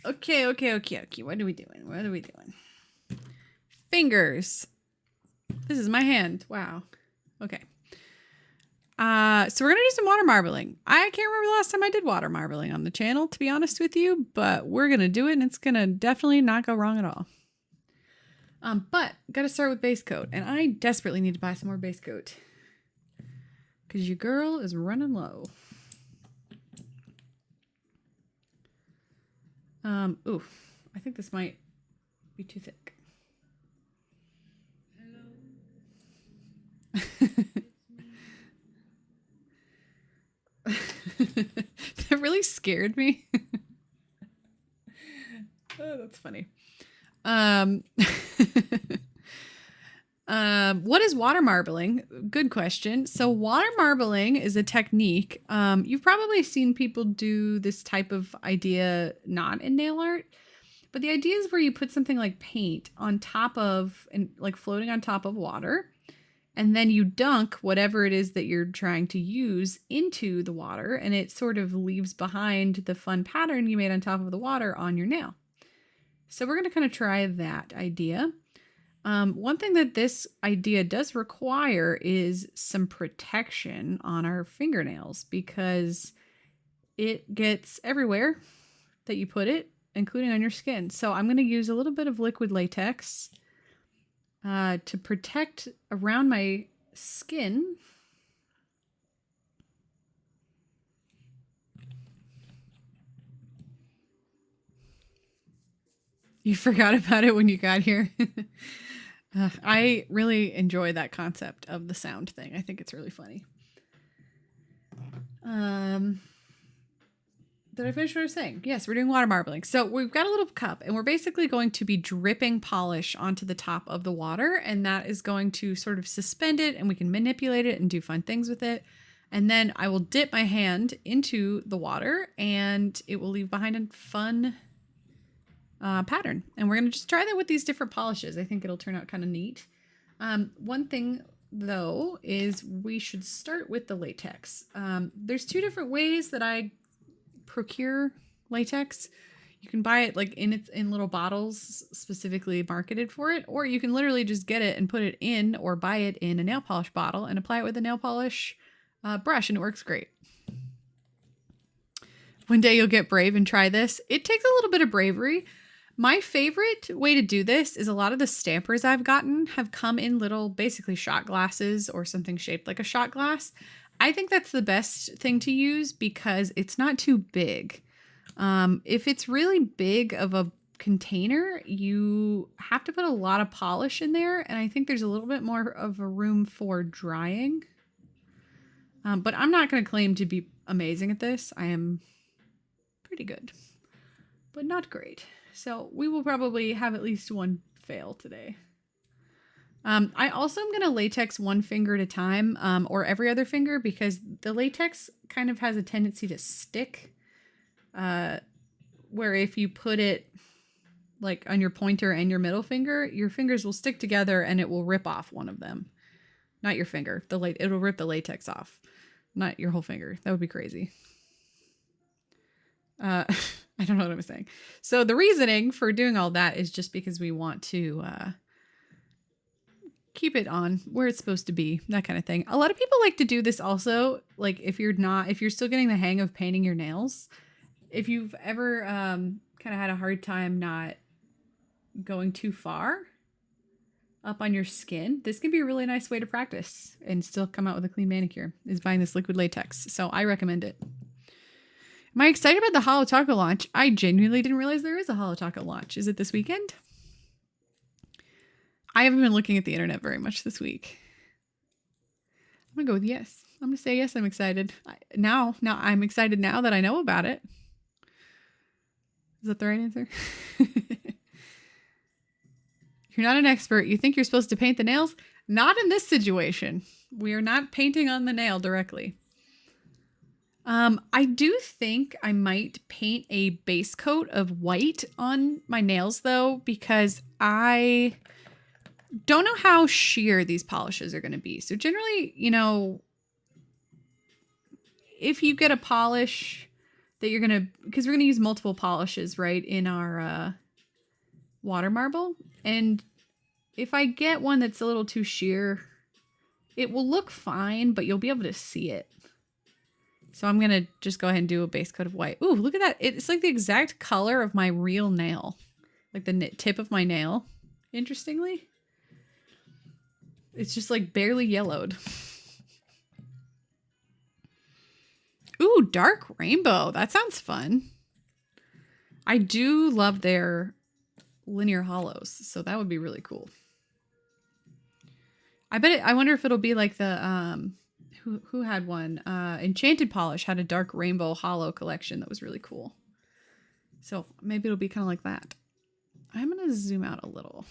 Okay. What are we doing? Fingers. This is my hand. Wow. Okay. So we're gonna do some water marbling. I can't remember the last time I did water marbling on the channel, to be honest with you, but we're gonna do it and it's gonna definitely not go wrong at all. But gotta start with base coat, and I desperately need to buy some more base coat because your girl is running low. Ooh, I think this might be too thick. That really scared me. Oh, that's funny. What is water marbling? Good question. So water marbling is a technique. You've probably seen people do this type of idea not in nail art, but the idea is where you put something like paint on top of, and like floating on top of water, and then you dunk whatever it is that you're trying to use into the water, and it sort of leaves behind the fun pattern you made on top of the water on your nail. So we're going to kind of try that idea. One thing that this idea does require is some protection on our fingernails because it gets everywhere that you put it, including on your skin. So I'm going to use a little bit of liquid latex to protect around my skin. You forgot about it when you got here. I really enjoy that concept of the sound thing. I think it's really funny. Did I finish what I was saying? Yes, we're doing water marbling. So we've got a little cup and we're basically going to be dripping polish onto the top of the water, and that is going to sort of suspend it and we can manipulate it and do fun things with it. And then I will dip my hand into the water and it will leave behind a fun pattern. And we're going to just try that with these different polishes. I think it'll turn out kind of neat. One thing though is we should start with the latex. There's two different ways that I procure latex. You can buy it like in little bottles specifically marketed for it, or you can literally just get it and put it in, or buy it in a nail polish bottle and apply it with a nail polish brush, and it works great. One day you'll get brave and try this. It takes a little bit of bravery. My favorite way to do this is a lot of the stampers I've gotten have come in little, basically shot glasses or something shaped like a shot glass. I think that's the best thing to use because it's not too big. If it's really big of a container, you have to put a lot of polish in there, and I think there's a little bit more of a room for drying. But I'm not going to claim to be amazing at this. I am pretty good, but not great. So we will probably have at least one fail today. I also am going to latex one finger at a time, or every other finger, because the latex kind of has a tendency to stick, where if you put it like on your pointer and your middle finger, your fingers will stick together and it will rip off one of them. Not your finger. It'll rip the latex off, not your whole finger. That would be crazy. I don't know what I'm saying. So the reasoning for doing all that is just because we want to keep it on where it's supposed to be, that kind of thing. A lot of people like to do this also, like if you're still getting the hang of painting your nails, if you've ever kind of had a hard time not going too far up on your skin, this can be a really nice way to practice and still come out with a clean manicure, is buying this liquid latex. So I recommend it. Am I excited about the Holo Taco launch? I genuinely didn't realize there is a Holo Taco launch. Is it this weekend? I haven't been looking at the internet very much this week. I'm gonna go with yes. I'm gonna say yes. I'm excited. Now I'm excited now that I know about it. Is that the right answer? You're not an expert. You think you're supposed to paint the nails? Not in this situation. We are not painting on the nail directly. I do think I might paint a base coat of white on my nails though, because I don't know how sheer these polishes are going to be. So generally, if you get a polish that you're going to, because we're going to use multiple polishes, right, in our water marble. And if I get one that's a little too sheer, it will look fine, but you'll be able to see it. So I'm going to just go ahead and do a base coat of white. Ooh, look at that. It's like the exact color of my real nail. Like the tip of my nail, interestingly. It's just like barely yellowed. Ooh, dark rainbow. That sounds fun. I do love their linear hollows, so that would be really cool. I wonder if it'll be like the who had one? Enchanted Polish had a dark rainbow hollow collection that was really cool. So maybe it'll be kind of like that. I'm gonna zoom out a little.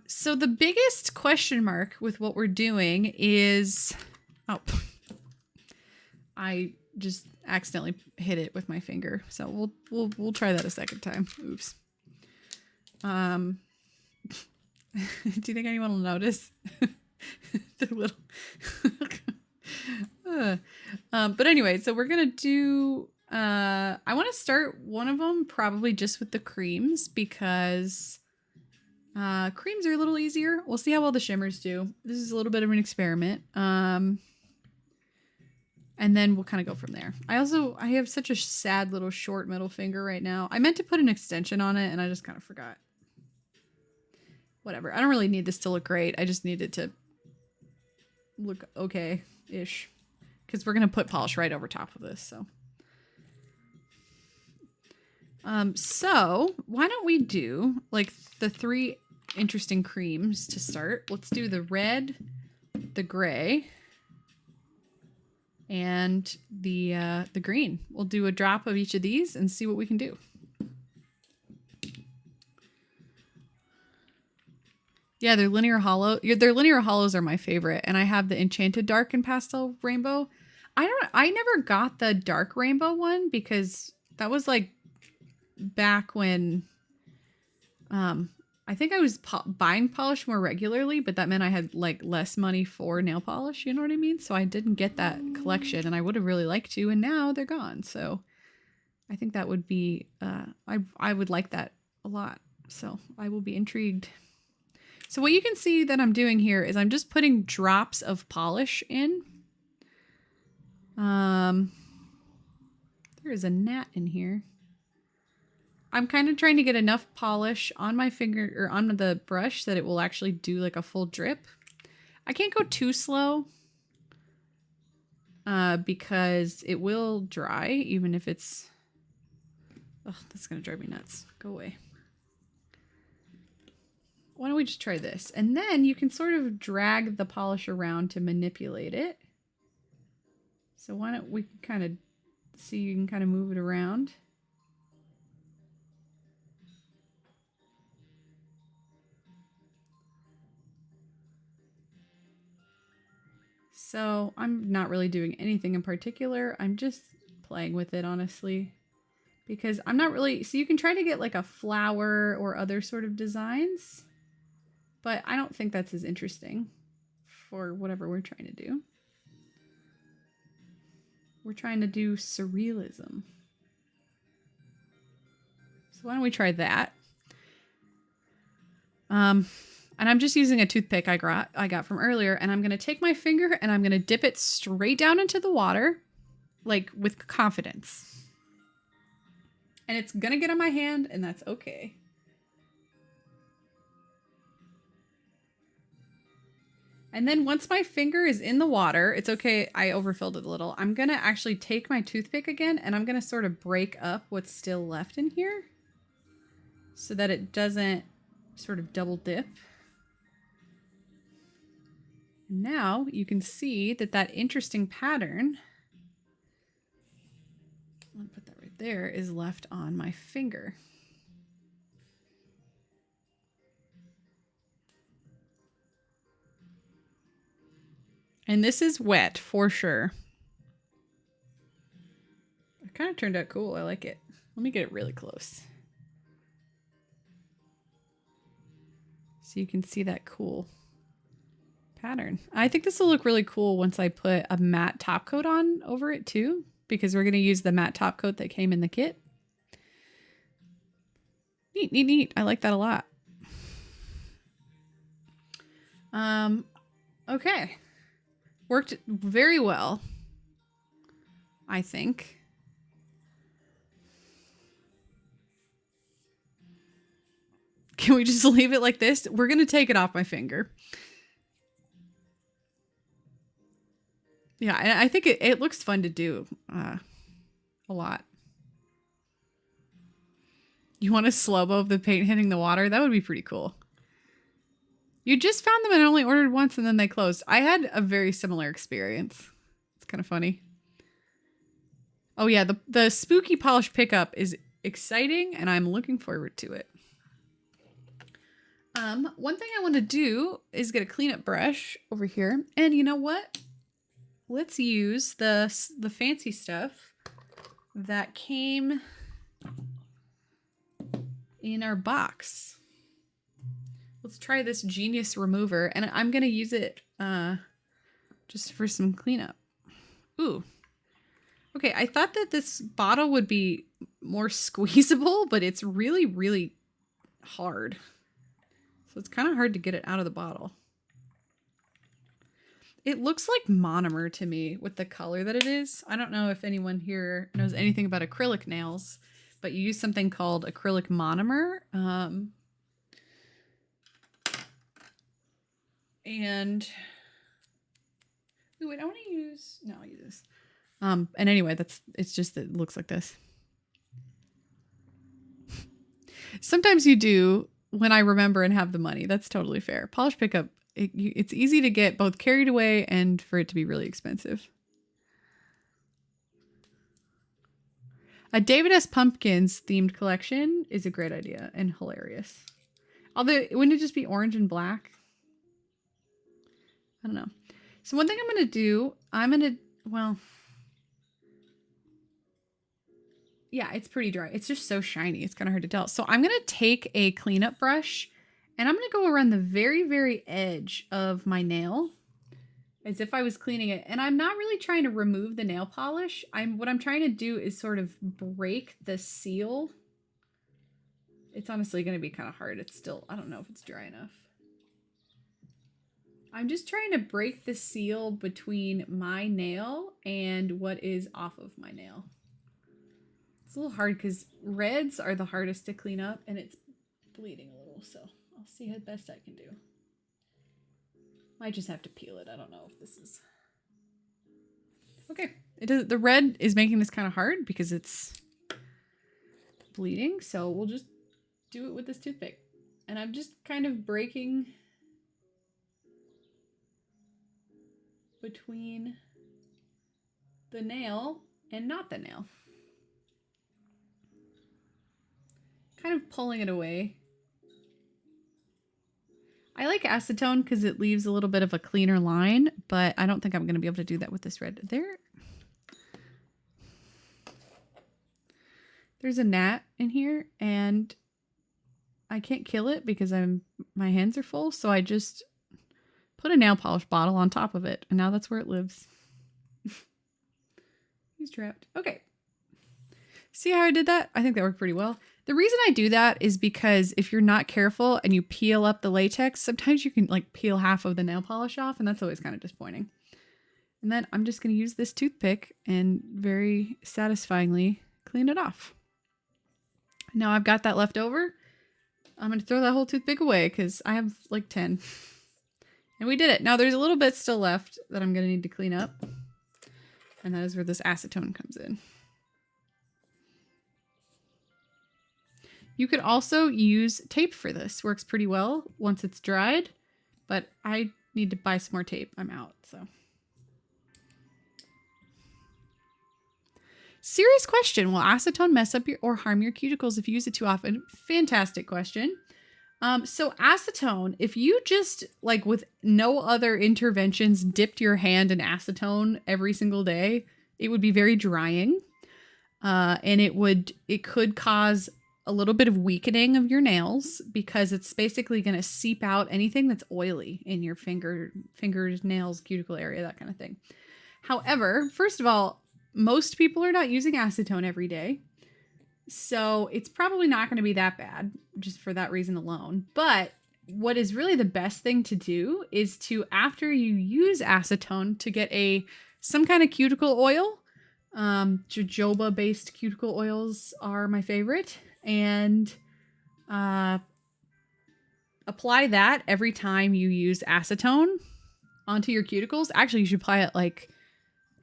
So the biggest question mark with what we're doing is, oh, I just accidentally hit it with my finger. So we'll try that a second time. Oops. Do you think anyone will notice? The little. But anyway, so we're gonna do. I want to start one of them probably just with the creams because creams are a little easier. We'll see how well the shimmers do. This is a little bit of an experiment. And then we'll kind of go from there. I have such a sad little short middle finger right now. I meant to put an extension on it and I just kind of forgot. Whatever. I don't really need this to look great. I just need it to look okay-ish. Because we're going to put polish right over top of this, so. So why don't we do like the 3 interesting creams to start. Let's do the red, the gray, and the green. We'll do a drop of each of these and see what we can do. Yeah, their linear hollows are my favorite, and I have the Enchanted Dark and Pastel Rainbow. I never got the dark rainbow one because that was like back when I think I was buying polish more regularly, but that meant I had like less money for nail polish, you know what I mean? So I didn't get that collection and I would have really liked to, and now they're gone. So I think that would be I would like that a lot. So I will be intrigued. So what you can see that I'm doing here is I'm just putting drops of polish in. There is a gnat in here. I'm kind of trying to get enough polish on my finger or on the brush that it will actually do like a full drip. I can't go too slow because it will dry even if it's... Oh, that's going to drive me nuts. Go away. Why don't we just try this? And then you can sort of drag the polish around to manipulate it. So why don't we kind of see, you can kind of move it around. So I'm not really doing anything in particular. I'm just playing with it, honestly, because I'm not really, so you can try to get like a flower or other sort of designs, but I don't think that's as interesting for whatever we're trying to do. We're trying to do surrealism. So why don't we try that? And I'm just using a toothpick I got from earlier, and I'm going to take my finger and I'm going to dip it straight down into the water, like with confidence. And it's going to get on my hand, and that's okay. And then once my finger is in the water, it's okay, I overfilled it a little. I'm going to actually take my toothpick again, and I'm going to sort of break up what's still left in here so that it doesn't sort of double dip. Now you can see that that interesting pattern, I'm going to put that right there, is left on my finger. And this is wet for sure. It kind of turned out cool. I like it. Let me get it really close. So you can see that cool pattern. I think this will look really cool once I put a matte top coat on over it too, because we're going to use the matte top coat that came in the kit. Neat, neat, neat. I like that a lot. Okay. Worked very well, I think. Can we just leave it like this? We're going to take it off my finger. Yeah, and I think it looks fun to do a lot. You want a slow-mo of the paint hitting the water? That would be pretty cool. You just found them and only ordered once and then they closed. I had a very similar experience. It's kind of funny. Oh yeah, the spooky polish pickup is exciting and I'm looking forward to it. One thing I want to do is get a cleanup brush over here. And you know what? Let's use the fancy stuff that came in our box. Let's try this Genius Remover, and I'm going to use it just for some cleanup. Ooh. Okay, I thought that this bottle would be more squeezable, but it's really, really hard. So it's kind of hard to get it out of the bottle. It looks like monomer to me with the color that it is. I don't know if anyone here knows anything about acrylic nails, but you use something called acrylic monomer. And wait, I want to use, no, I'll use this. And anyway, it's just that it looks like this. Sometimes you do when I remember and have the money. That's totally fair. Polish pickup. It's easy to get both carried away and for it to be really expensive. A David S. Pumpkins themed collection is a great idea and hilarious. Although, wouldn't it just be orange and black? I don't know. So one thing I'm going to do, yeah, it's pretty dry. It's just so shiny. It's kind of hard to tell. So I'm going to take a cleanup brush and I'm going to go around the very, very edge of my nail as if I was cleaning it. And I'm not really trying to remove the nail polish. What I'm trying to do is sort of break the seal. It's honestly going to be kind of hard. It's still, I don't know if it's dry enough. I'm just trying to break the seal between my nail and what is off of my nail. It's a little hard because reds are the hardest to clean up and it's bleeding a little, so I'll see how best I can do. Might just have to peel it. I don't know if this is... Okay. The red is making this kind of hard because it's bleeding, so we'll just do it with this toothpick. And I'm just kind of breaking between the nail and not the nail. Kind of pulling it away. I like acetone because it leaves a little bit of a cleaner line, but I don't think I'm going to be able to do that with this red. There's a gnat in here and I can't kill it because my hands are full, so I just put a nail polish bottle on top of it, and now that's where it lives. He's trapped. Okay. See how I did that? I think that worked pretty well. The reason I do that is because if you're not careful and you peel up the latex, sometimes you can like peel half of the nail polish off, and that's always kind of disappointing. And then I'm just going to use this toothpick and very satisfyingly clean it off. Now I've got that left over. I'm going to throw that whole toothpick away because I have like 10. And we did it. Now there's a little bit still left that I'm going to need to clean up. And that is where this acetone comes in. You could also use tape for this. Works pretty well once it's dried. But I need to buy some more tape. I'm out, so. Serious question. Will acetone mess up or harm your cuticles if you use it too often? Fantastic question. So acetone, if you just like with no other interventions dipped your hand in acetone every single day, it would be very drying. And it could cause a little bit of weakening of your nails because it's basically going to seep out anything that's oily in your fingers, nails, cuticle area, that kind of thing. However, first of all, most people are not using acetone every day. So it's probably not going to be that bad just for that reason alone. But what is really the best thing to do is to, after you use acetone, to get some kind of cuticle oil. Jojoba based cuticle oils are my favorite, and apply that every time you use acetone onto your cuticles. Actually, you should apply it like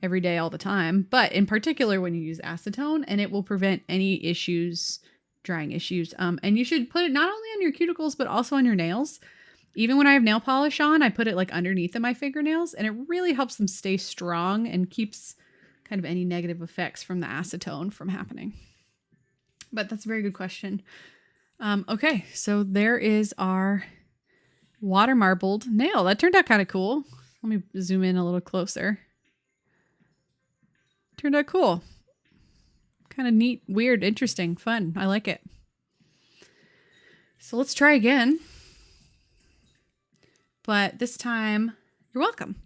every day, all the time, but in particular when you use acetone, and it will prevent any issues, drying issues. And you should put it not only on your cuticles, but also on your nails. Even when I have nail polish on, I put it like underneath of my fingernails, and it really helps them stay strong and keeps kind of any negative effects from the acetone from happening. But that's a very good question. Okay, so there is our water marbled nail. That turned out kind of cool. Let me zoom in a little closer. Turned out cool. Kind of neat, weird, interesting, fun. I like it. So let's try again. But this time, you're welcome.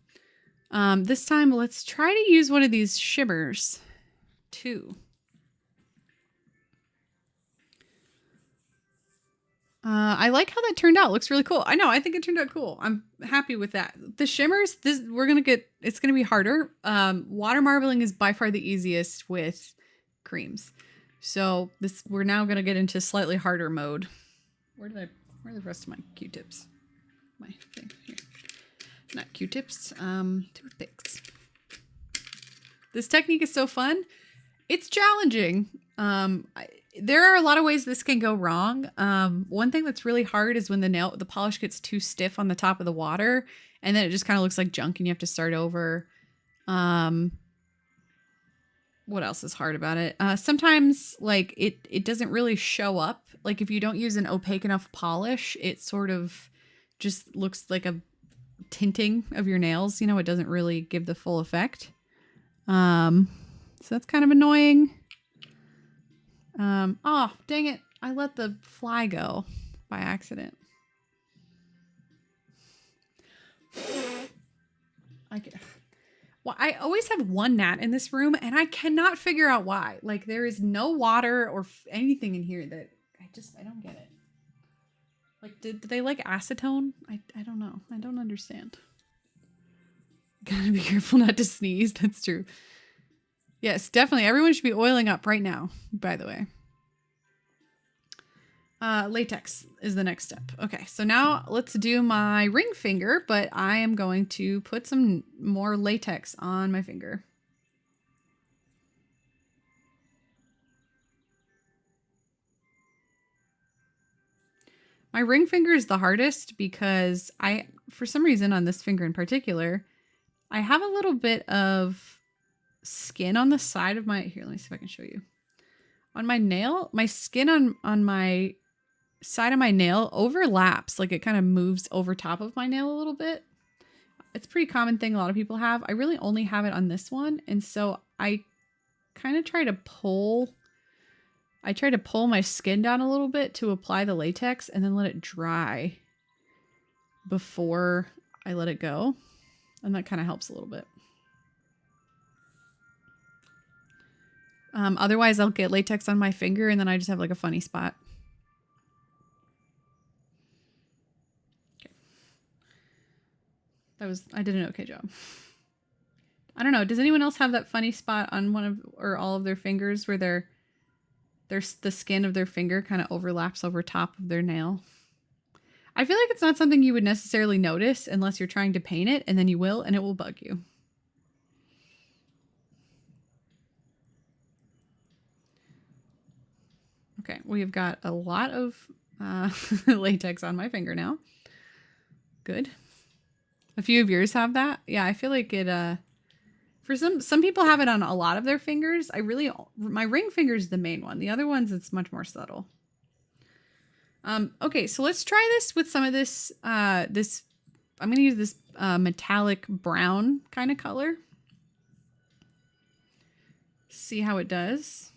This time, let's try to use one of these shimmers too. I like how that turned out. It looks really cool. I know. I think it turned out cool. I'm happy with that. The shimmers, it's going to be harder. Water marbling is by far the easiest with creams. So we're now going to get into slightly harder mode. Where are the rest of my Q-tips? My thing here. Not Q-tips, toothpicks. This technique is so fun. It's challenging. There are a lot of ways this can go wrong. One thing that's really hard is when the polish gets too stiff on the top of the water, and then it just kind of looks like junk and you have to start over. What else is hard about it? Sometimes like it doesn't really show up. Like if you don't use an opaque enough polish, it sort of just looks like a tinting of your nails. It doesn't really give the full effect. So that's kind of annoying. Oh, dang it. I let the fly go by accident. I always have one gnat in this room, and I cannot figure out why. Like, there is no water or anything in here that I don't get it. Like, did they like acetone? I don't know. I don't understand. Gotta be careful not to sneeze. That's true. Yes, definitely. Everyone should be oiling up right now, by the way. Latex is the next step. Okay, so now let's do my ring finger, but I am going to put some more latex on my finger. My ring finger is the hardest because for some reason on this finger in particular, I have a little bit of skin on the side of here, let me see if I can show you. On my nail, my skin on my side of my nail overlaps, like it kind of moves over top of my nail a little bit. It's a pretty common thing a lot of people have. I really only have it on this one, and so I kind of try to pull my skin down a little bit to apply the latex and then let it dry before I let it go, and that kind of helps a little bit. Otherwise I'll get latex on my finger and then I just have like a funny spot. I did an okay job. I don't know. Does anyone else have that funny spot on one of or all of their fingers where the skin of their finger kind of overlaps over top of their nail? I feel like it's not something you would necessarily notice unless you're trying to paint it, and then you will, and it will bug you. Okay, we've got a lot of latex on my finger now. Good. A few of yours have that. Yeah, I feel like it, for some people have it on a lot of their fingers. My ring finger is the main one. The other ones, it's much more subtle. Okay, so let's try this with some of this, I'm going to use this metallic brown kind of color. See how it does.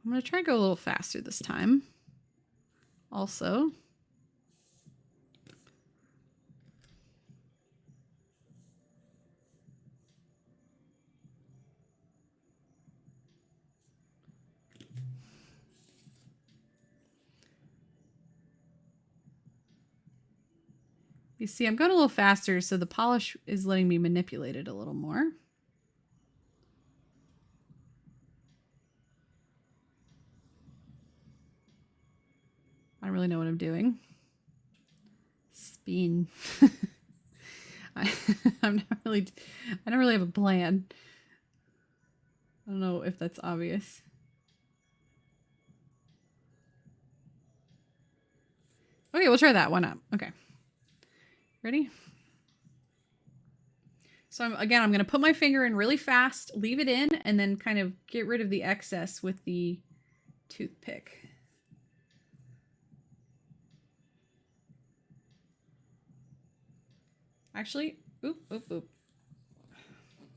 I'm going to try to go a little faster this time. Also. You see, I'm going a little faster, so the polish is letting me manipulate it a little more. I don't really know what I'm doing. Spin. I don't really have a plan. I don't know if that's obvious. Okay, we'll try that. Why not? Okay. Ready? So I'm going to put my finger in really fast, leave it in, and then kind of get rid of the excess with the toothpick. Actually, oop.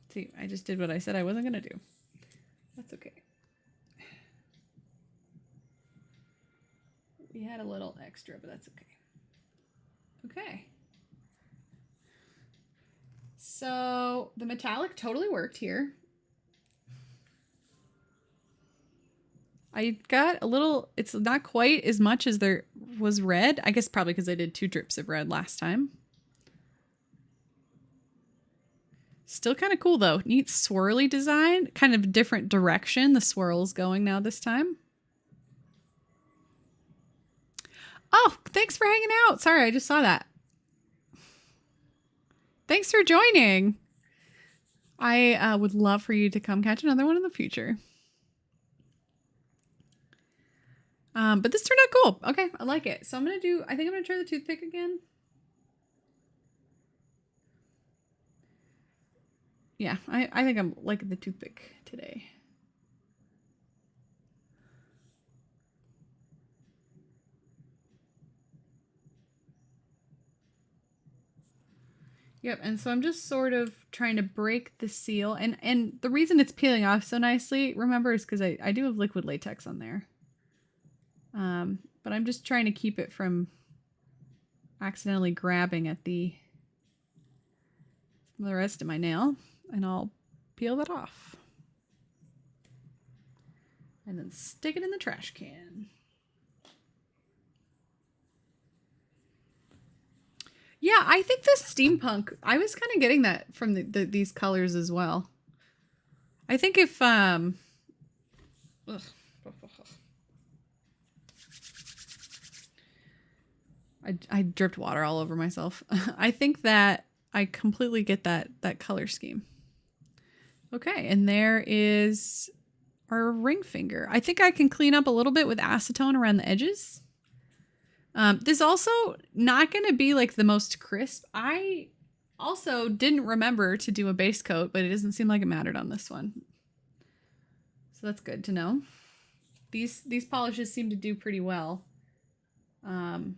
See, I just did what I said I wasn't going to do. That's okay. We had a little extra, but that's okay. Okay. So the metallic totally worked here. I got a little, it's not quite as much as there was red. I guess probably because I did 2 drips of red last time. Still kind of cool though. Neat swirly design, kind of different direction the swirl's going now this time. Oh, thanks for hanging out. Sorry, I just saw that. Thanks for joining. I would love for you to come catch another one in the future. But this turned out cool. Okay, I like it. So I think I'm gonna try the toothpick again. Yeah, I think I'm liking the toothpick today. Yep, and so I'm just sort of trying to break the seal. And the reason it's peeling off so nicely, remember, is because I do have liquid latex on there. But I'm just trying to keep it from accidentally grabbing at the rest of my nail. And I'll peel that off. And then stick it in the trash can. Yeah, I think this steampunk, I was kind of getting that from these colors as well. I think if, I dripped water all over myself. I think that I completely get that color scheme. Okay, and there is our ring finger. I think I can clean up a little bit with acetone around the edges. This also not going to be like the most crisp. I also didn't remember to do a base coat, but it doesn't seem like it mattered on this one. So that's good to know. These polishes seem to do pretty well. And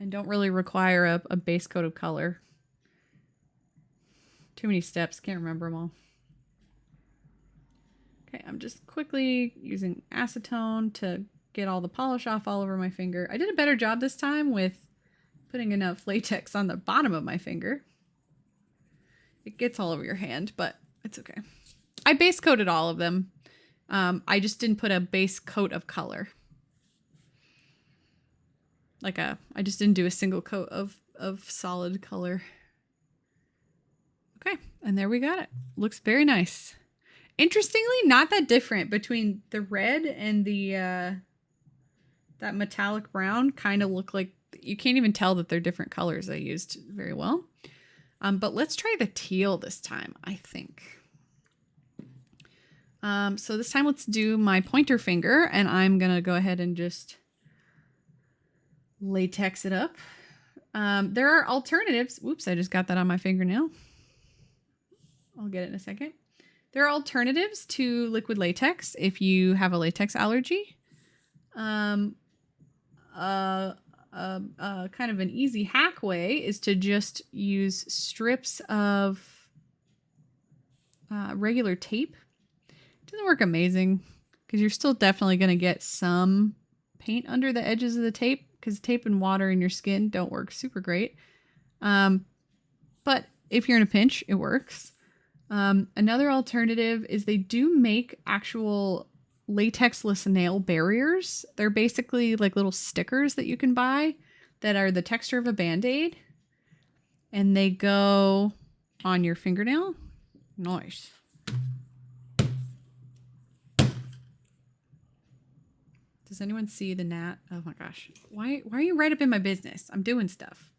don't really require a base coat of color. Too many steps, can't remember them all. Okay, I'm just quickly using acetone to get all the polish off all over my finger. I did a better job this time with putting enough latex on the bottom of my finger. It gets all over your hand, but it's okay. I base coated all of them. I just didn't put a base coat of color. I just didn't do a single coat of solid color. Okay, and there we got it. Looks very nice. Interestingly, not that different between the red and the that metallic brown. Kind of look like, you can't even tell that they're different colors. I used very well. But let's try the teal this time, I think. So this time let's do my pointer finger, and I'm gonna go ahead and just latex it up. There are alternatives. Whoops, I just got that on my fingernail. I'll get it in a second. There are alternatives to liquid latex if you have a latex allergy. Kind of an easy hack way is to just use strips of regular tape. It doesn't work amazing because you're still definitely going to get some paint under the edges of the tape because tape and water in your skin don't work super great. But if you're in a pinch, it works. Another alternative is they do make actual latexless nail barriers. They're basically like little stickers that you can buy that are the texture of a Band-Aid. And they go on your fingernail. Nice. Does anyone see the gnat? Oh my gosh. Why are you right up in my business? I'm doing stuff.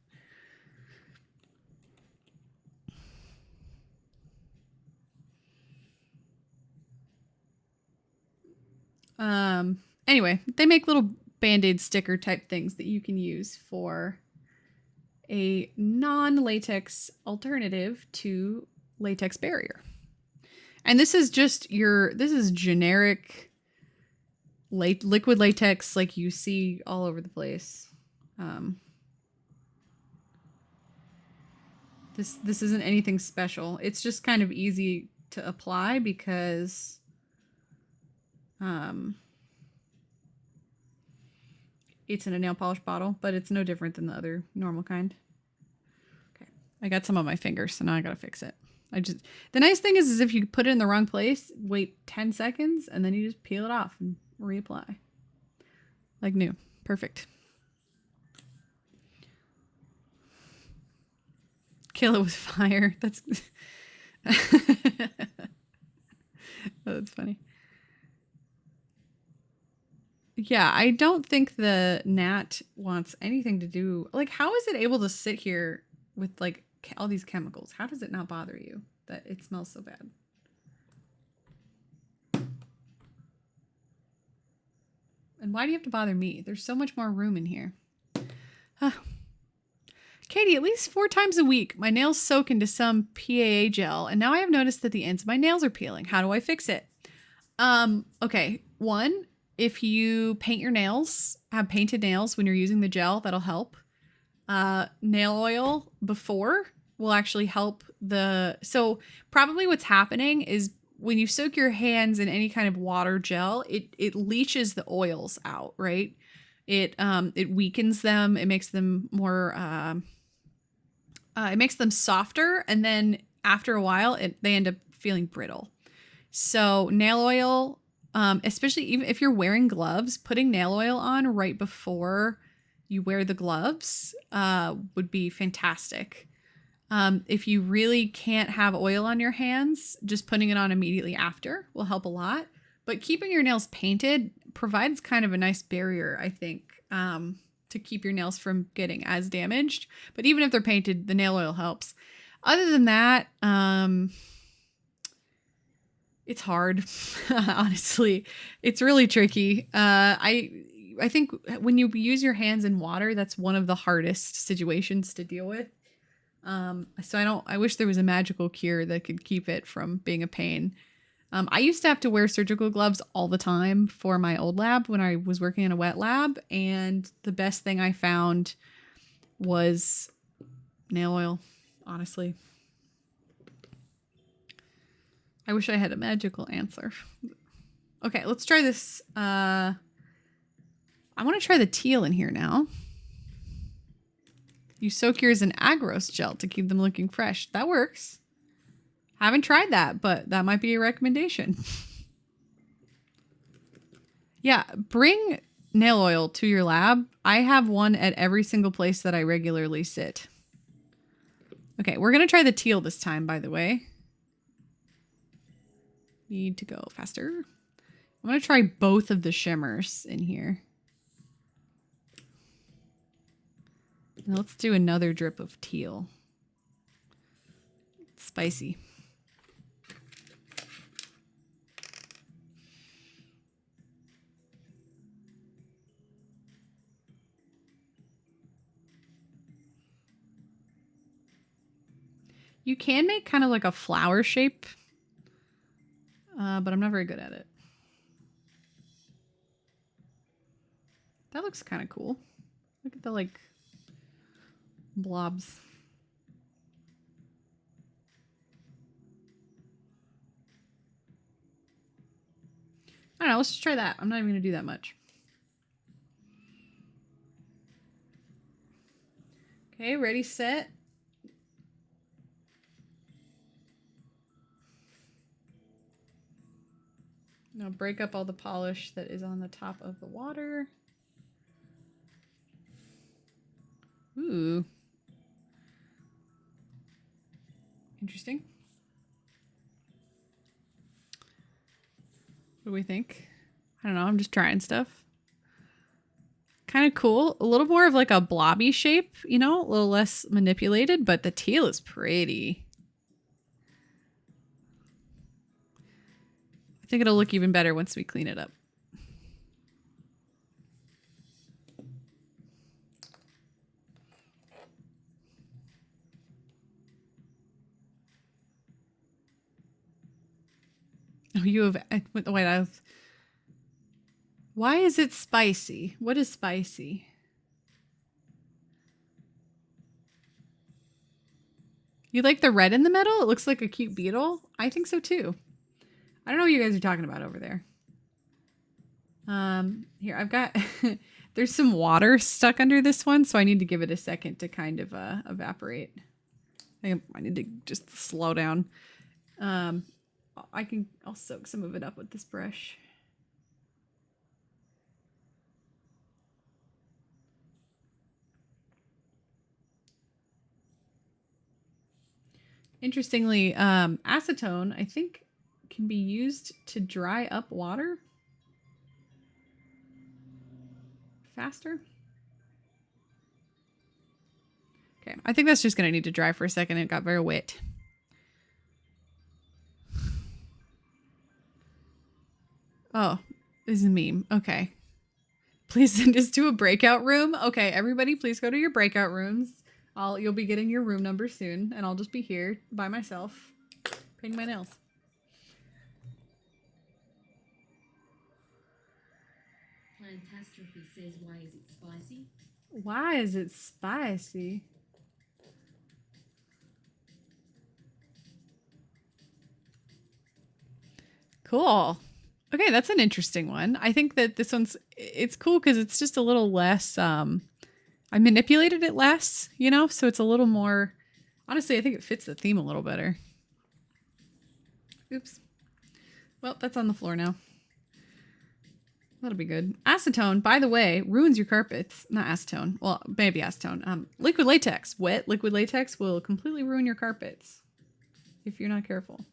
Anyway, they make little Band-Aid sticker type things that you can use for a non-latex alternative to latex barrier. And this is just this is generic liquid latex like you see all over the place. This isn't anything special. It's just kind of easy to apply because it's in a nail polish bottle, but it's no different than the other normal kind. Okay, I got some on my fingers, so now I gotta fix it. The nice thing is if you put it in the wrong place, wait 10 seconds, and then you just peel it off and reapply. Like new. Perfect. Kill it with fire. That's oh, that's funny. Yeah, I don't think the gnat wants anything to do. Like, how is it able to sit here with like all these chemicals? How does it not bother you that it smells so bad? And why do you have to bother me? There's so much more room in here. Katie, at least 4 times a week, my nails soak into some PAA gel, and now I have noticed that the ends of my nails are peeling. How do I fix it? Okay. 1, if you paint your nails, have painted nails when you're using the gel, that'll help. Nail oil before will actually help so probably what's happening is when you soak your hands in any kind of water gel, it leaches the oils out, right? It weakens them. It makes them more, it makes them softer. And then after a while, they end up feeling brittle. So nail oil, especially even if you're wearing gloves, putting nail oil on right before you wear the gloves would be fantastic. If you really can't have oil on your hands, just putting it on immediately after will help a lot. But keeping your nails painted provides kind of a nice barrier, I think, to keep your nails from getting as damaged. But even if they're painted, the nail oil helps. Other than that, it's hard. Honestly, it's really tricky. I think when you use your hands in water, that's one of the hardest situations to deal with. So I wish there was a magical cure that could keep it from being a pain. I used to have to wear surgical gloves all the time for my old lab when I was working in a wet lab. And the best thing I found was nail oil, honestly. I wish I had a magical answer. Okay, let's try this. I want to try the teal in here now. You soak yours in agarose gel to keep them looking fresh. That works. Haven't tried that, but that might be a recommendation. Yeah, bring nail oil to your lab. I have one at every single place that I regularly sit. Okay, we're going to try the teal this time, by the way. Need to go faster. I'm going to try both of the shimmers in here. Now let's do another drip of teal. It's spicy. You can make kind of like a flower shape, but I'm not very good at it. That looks kind of cool. Look at the like blobs. don't know. Let's just try that. I'm not even going to do that much. Okay, ready, set. Now break up all the polish that is on the top of the water. Ooh. Interesting. What do we think? I don't know. I'm just trying stuff. Kind of cool. A little more of like a blobby shape, you know, a little less manipulated, but the teal is pretty. I think it'll look even better once we clean it up. Oh, you have with the white eyes. Why is it spicy? What is spicy? You like the red in the middle? It looks like a cute beetle. I think so too. I don't know what you guys are talking about over there. Here I've got, there's some water stuck under this one, so I need to give it a second to kind of evaporate. I think I need to just slow down. I'll soak some of it up with this brush. Interestingly, acetone, I think, can be used to dry up water faster. Okay, I think that's just going to need to dry for a second. It got very wet. Oh, this is a meme. Okay. Please send us to a breakout room. Okay, everybody, please go to your breakout rooms. You'll be getting your room number soon, and I'll just be here by myself, painting my nails. Plantastrophe says, why is it spicy? Why is it spicy? Cool. Okay, that's an interesting one. I think that this it's cool because it's just a little less, I manipulated it less, you know, so it's a little more, honestly, I think it fits the theme a little better. Oops. Well, that's on the floor now. That'll be good. Acetone, by the way, ruins your carpets. Not acetone. Well, maybe acetone. Liquid latex. Wet liquid latex will completely ruin your carpets if you're not careful.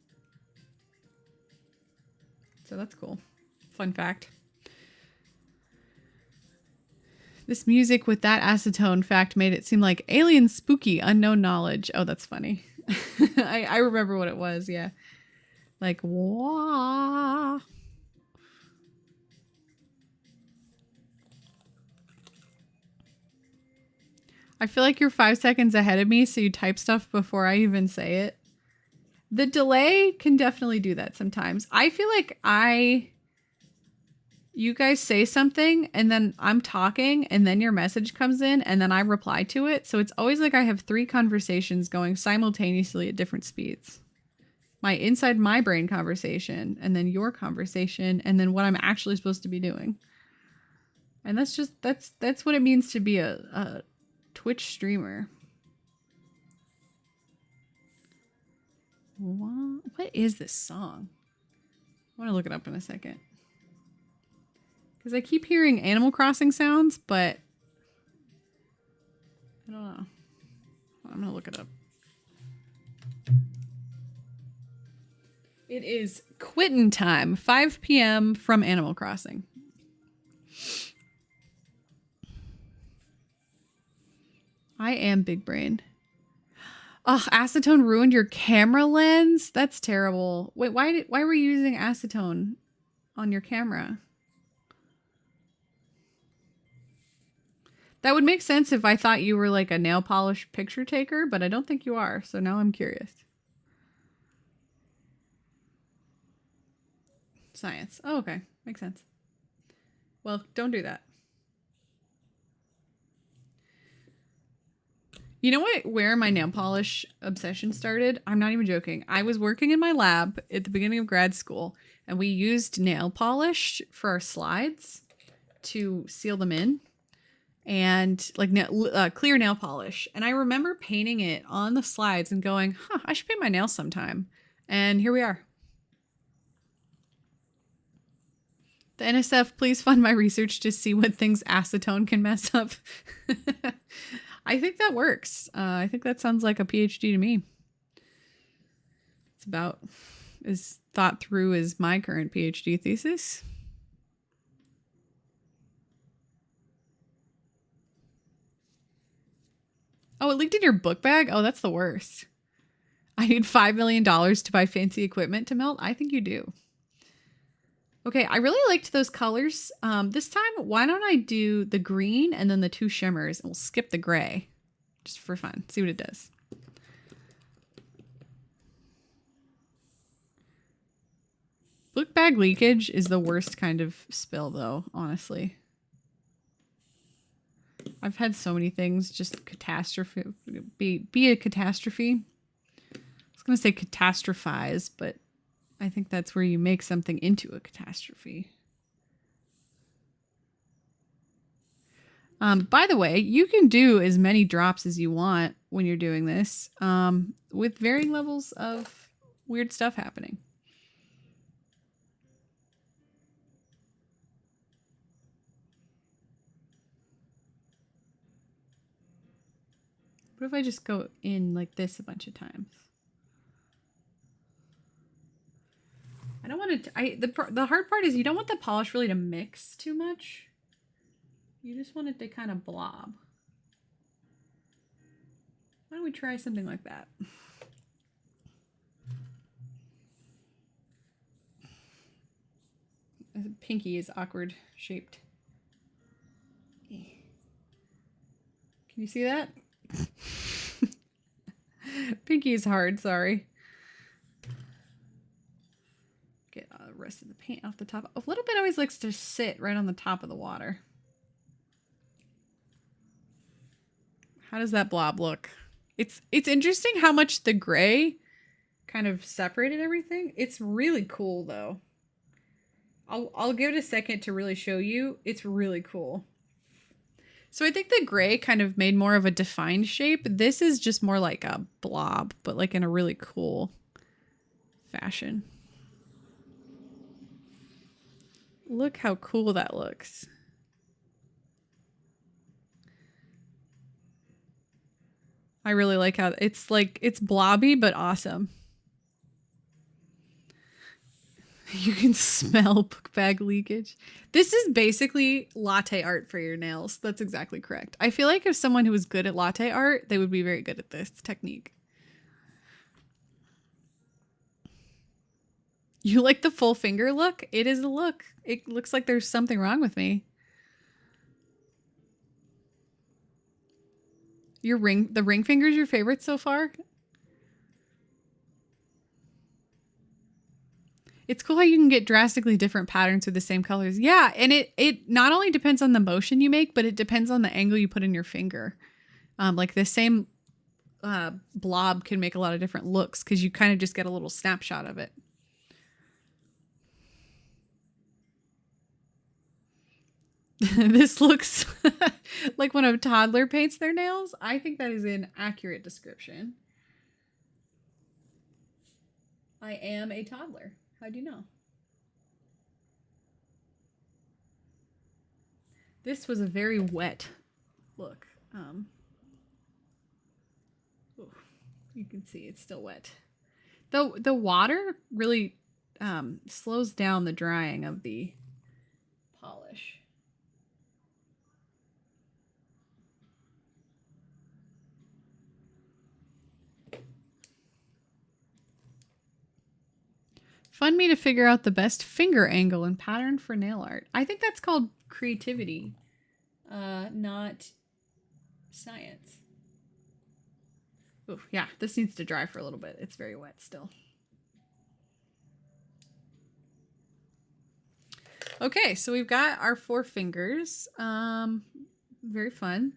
So that's cool. Fun fact. This music with that acetone fact made it seem like alien spooky unknown knowledge. Oh, that's funny. I remember what it was. Yeah. Like, wah. I feel like you're 5 seconds ahead of me, so you type stuff before I even say it. The delay can definitely do that sometimes. I feel like you guys say something and then I'm talking and then your message comes in and then I reply to it. So it's always like I have 3 conversations going simultaneously at different speeds. Inside my brain conversation and then your conversation and then what I'm actually supposed to be doing. And that's what it means to be a Twitch streamer. What is this song? I want to look it up in a second. Because I keep hearing Animal Crossing sounds, but I don't know. I'm going to look it up. It is quitting time, 5 p.m. from Animal Crossing. I am big brain. Ugh, acetone ruined your camera lens? That's terrible. Wait, why were you using acetone on your camera? That would make sense if I thought you were like a nail polish picture taker, but I don't think you are, so now I'm curious. Science. Oh, okay. Makes sense. Well, don't do that. You know what? Where my nail polish obsession started? I'm not even joking. I was working in my lab at the beginning of grad school, and we used nail polish for our slides to seal them in, and like clear nail polish. And I remember painting it on the slides and going, "Huh, I should paint my nails sometime." And here we are. The NSF, please fund my research to see what things acetone can mess up. I think that works. I think that sounds like a PhD to me. It's about as thought through as my current PhD thesis. Oh, it leaked in your book bag? Oh, that's the worst. I need $5 million to buy fancy equipment to melt? I think you do. Okay, I really liked those colors. This time, why don't I do the green and then the two shimmers, and we'll skip the gray just for fun. See what it does. Book bag leakage is the worst kind of spill, though, honestly. I've had so many things just catastrophe, be a catastrophe. I was going to say catastrophize, but I think that's where you make something into a catastrophe. By the way, you can do as many drops as you want when you're doing this, with varying levels of weird stuff happening. What if I just go in like this a bunch of times? I don't want to. The hard part is you don't want the polish really to mix too much. You just want it to kind of blob. Why don't we try something like that? Pinky is awkward shaped. Can you see that? Pinky is hard, sorry. Get the rest of the paint off the top. A little bit always likes to sit right on the top of the water. How does that blob look? It's interesting how much the gray kind of separated everything. It's really cool though. I'll give it a second to really show you. It's really cool. So I think the gray kind of made more of a defined shape. This is just more like a blob, but like in a really cool fashion. Look how cool that looks. I really like how it's blobby, but awesome. You can smell book bag leakage. This is basically latte art for your nails. That's exactly correct. I feel like if someone who was good at latte art, they would be very good at this technique. You like the full finger look? It is a look. It looks like there's something wrong with me. The ring finger's your favorite so far? It's cool how you can get drastically different patterns with the same colors. Yeah, and it not only depends on the motion you make, but it depends on the angle you put in your finger. Like the same blob can make a lot of different looks because you kind of just get a little snapshot of it. This looks like when a toddler paints their nails. I think that is an accurate description. I am a toddler. How do you know? This was a very wet look. You can see it's still wet. The water really slows down the drying of the polish. Fund me to figure out the best finger angle and pattern for nail art. I think that's called creativity, not science. Oh, yeah, this needs to dry for a little bit. It's very wet still. Okay, so we've got our 4 fingers. Very fun.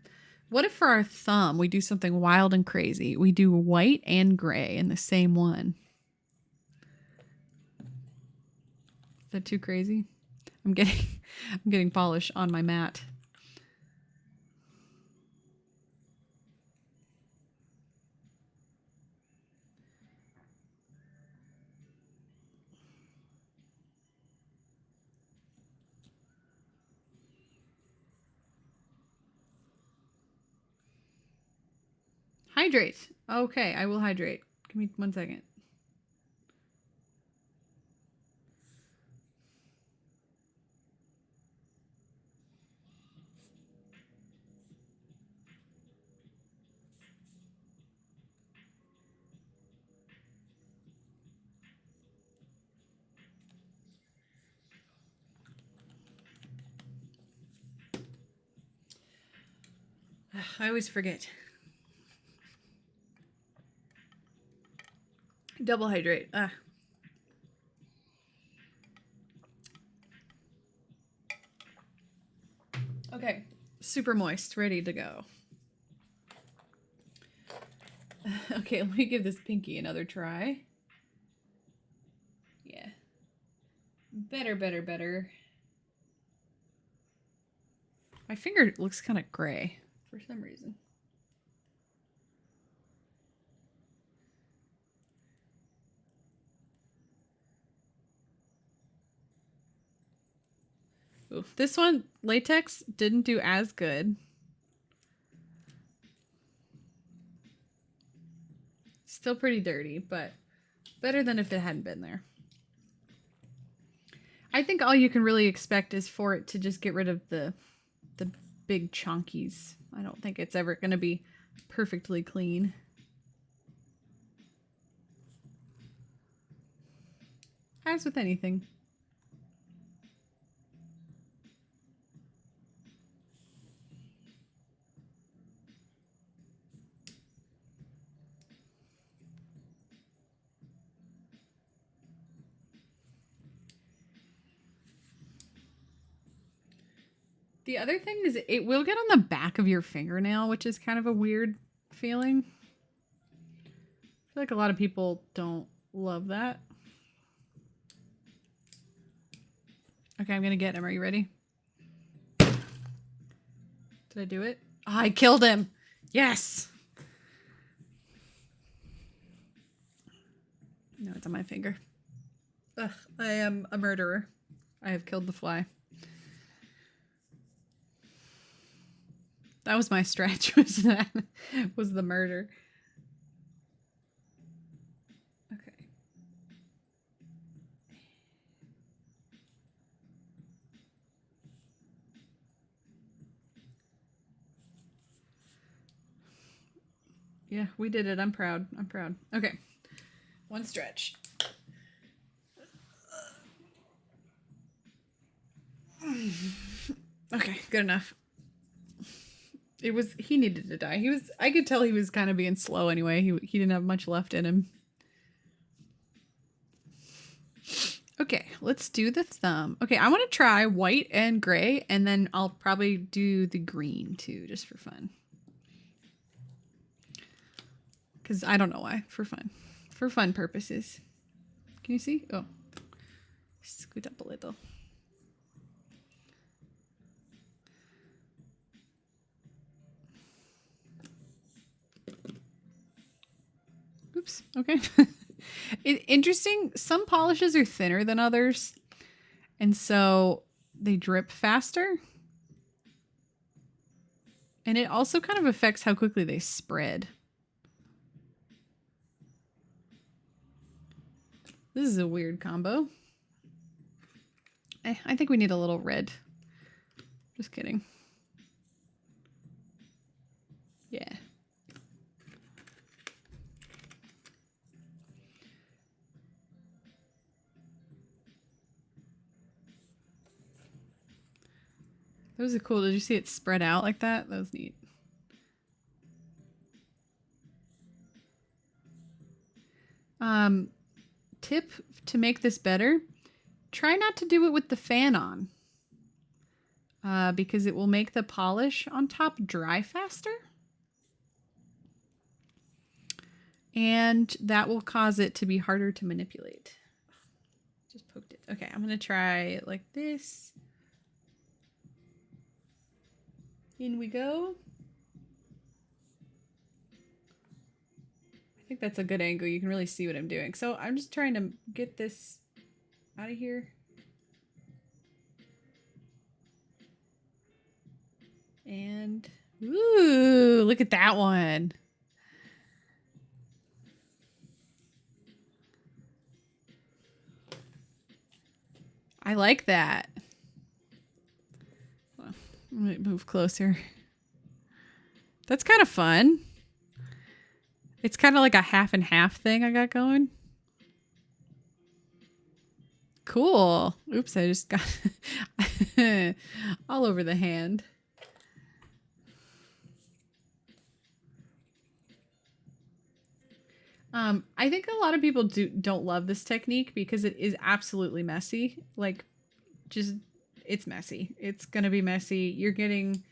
What if for our thumb we do something wild and crazy? We do white and gray in the same one. Is that too crazy? I'm getting polish on my mat. Hydrate. Okay, I will hydrate. Give me 1 second. I always forget. Double hydrate. Ah. Okay. Super moist. Ready to go. Okay, let me give this pinky another try. Yeah. Better, better, better. My finger looks kind of gray for some reason. Ooh, this one, latex, didn't do as good. Still pretty dirty, but better than if it hadn't been there. I think all you can really expect is for it to just get rid of the big chunkies. I don't think it's ever going to be perfectly clean. As with anything. The other thing is it will get on the back of your fingernail, which is kind of a weird feeling. I feel like a lot of people don't love that. Okay, I'm going to get him. Are you ready? Did I do it? Oh, I killed him. Yes. No, it's on my finger. Ugh, I am a murderer. I have killed the fly. That was my stretch, was the murder. Okay. Yeah, we did it. I'm proud. I'm proud. Okay. One stretch. Okay, good enough. He needed to die. I could tell he was kind of being slow anyway. He didn't have much left in him. Okay, let's do the thumb. Okay, I want to try white and gray, and then I'll probably do the green too, just for fun. Because I don't know why. For fun. For fun purposes. Can you see? Oh. Scoot up a little. Oops. Okay. Interesting. Some polishes are thinner than others. And so they drip faster. And it also kind of affects how quickly they spread. This is a weird combo. I think we need a little red. Just kidding. Yeah. Those are cool. Did you see it spread out like that? That was neat. Tip to make this better, try not to do it with the fan on. Because it will make the polish on top dry faster. and that will cause it to be harder to manipulate. Just poked it. Okay, I'm gonna try it like this. In we go. I think that's a good angle. You can really see what I'm doing. So I'm just trying to get this out of here. And, ooh, look at that one. I like that. I'm gonna move closer. That's kind of fun. It's kind of like a half and half thing I got going. Cool. Oops, I just got all over the hand. I think a lot of people don't love this technique because it is absolutely messy. Like, just, it's messy. It's gonna be messy. You're getting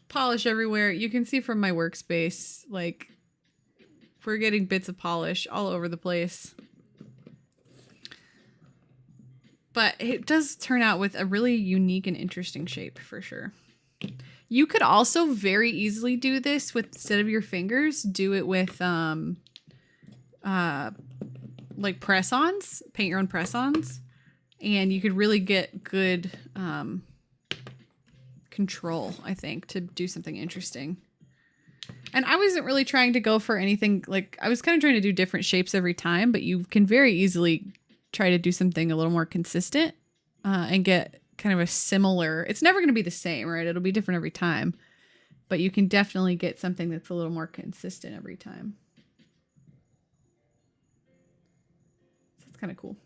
polish everywhere. You can see from my workspace, like, we're getting bits of polish all over the place. But it does turn out with a really unique and interesting shape for sure. You could also very easily do this with, instead of your fingers, do it with like press-ons, paint your own press-ons, and you could really get good control, I think, to do something interesting. And I wasn't really trying to go for anything, like, I was kind of trying to do different shapes every time, but you can very easily try to do something a little more consistent and get kind of a similar, it's never going to be the same, right? It'll be different every time, but you can definitely get something that's a little more consistent every time. So it's kind of cool.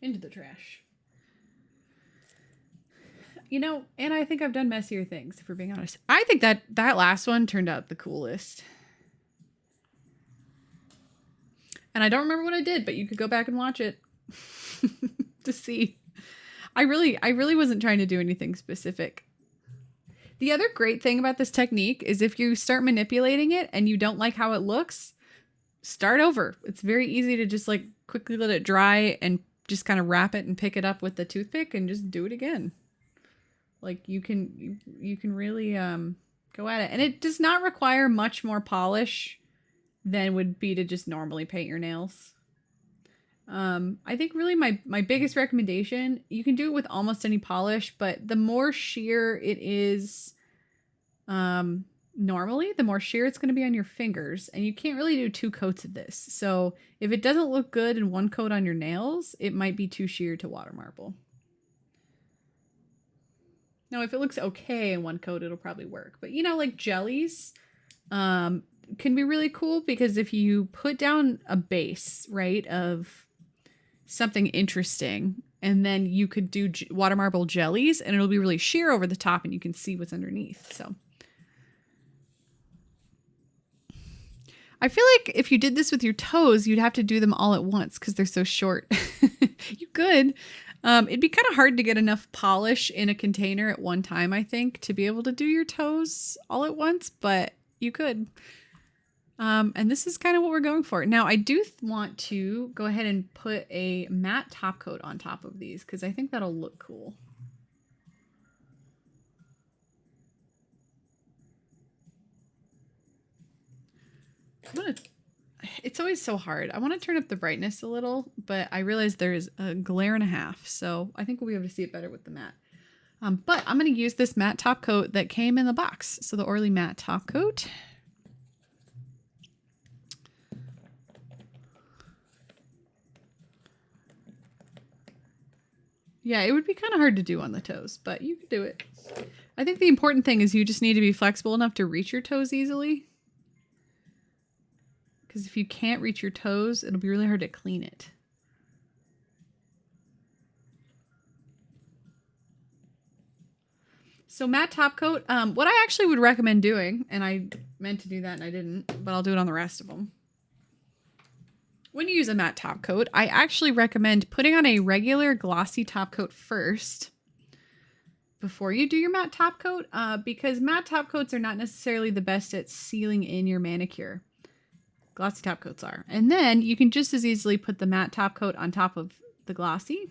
Into the trash. You know, and I think I've done messier things, if we're being honest. I think that last one turned out the coolest. And I don't remember what I did, but you could go back and watch it to see. I really wasn't trying to do anything specific. The other great thing about this technique is if you start manipulating it and you don't like how it looks, start over. It's very easy to just like quickly let it dry and just kind of wrap it and pick it up with the toothpick and just do it again. Like you can really go at it. And it does not require much more polish than would be to just normally paint your nails. I think really my biggest recommendation, you can do it with almost any polish, but the more sheer it is normally, the more sheer it's going to be on your fingers, and you can't really do 2 coats of this. So if it doesn't look good in 1 coat on your nails, it might be too sheer to water marble. Now, if it looks okay in 1 coat, it'll probably work. But you know, like jellies can be really cool because if you put down a base, right, of something interesting, and then you could do water marble jellies, and it'll be really sheer over the top, and you can see what's underneath. So I feel like if you did this with your toes, you'd have to do them all at once because they're so short. You could. It'd be kind of hard to get enough polish in a container at one time, I think, to be able to do your toes all at once, but you could. And this is kind of what we're going for. Now, I do want to go ahead and put a matte top coat on top of these because I think that'll look cool. It's always so hard. I want to turn up the brightness a little, but I realize there is a glare and a half, so I think we'll be able to see it better with the matte. But I'm going to use this matte top coat that came in the box. So the Orly matte top coat. Yeah, it would be kind of hard to do on the toes, but you could do it. I think the important thing is you just need to be flexible enough to reach your toes easily. Because if you can't reach your toes, it'll be really hard to clean it. So matte top coat, what I actually would recommend doing, and I meant to do that and I didn't, but I'll do it on the rest of them. When you use a matte top coat, I actually recommend putting on a regular glossy top coat first before you do your matte top coat, because matte top coats are not necessarily the best at sealing in your manicure. Glossy top coats are. And then you can just as easily put the matte top coat on top of the glossy,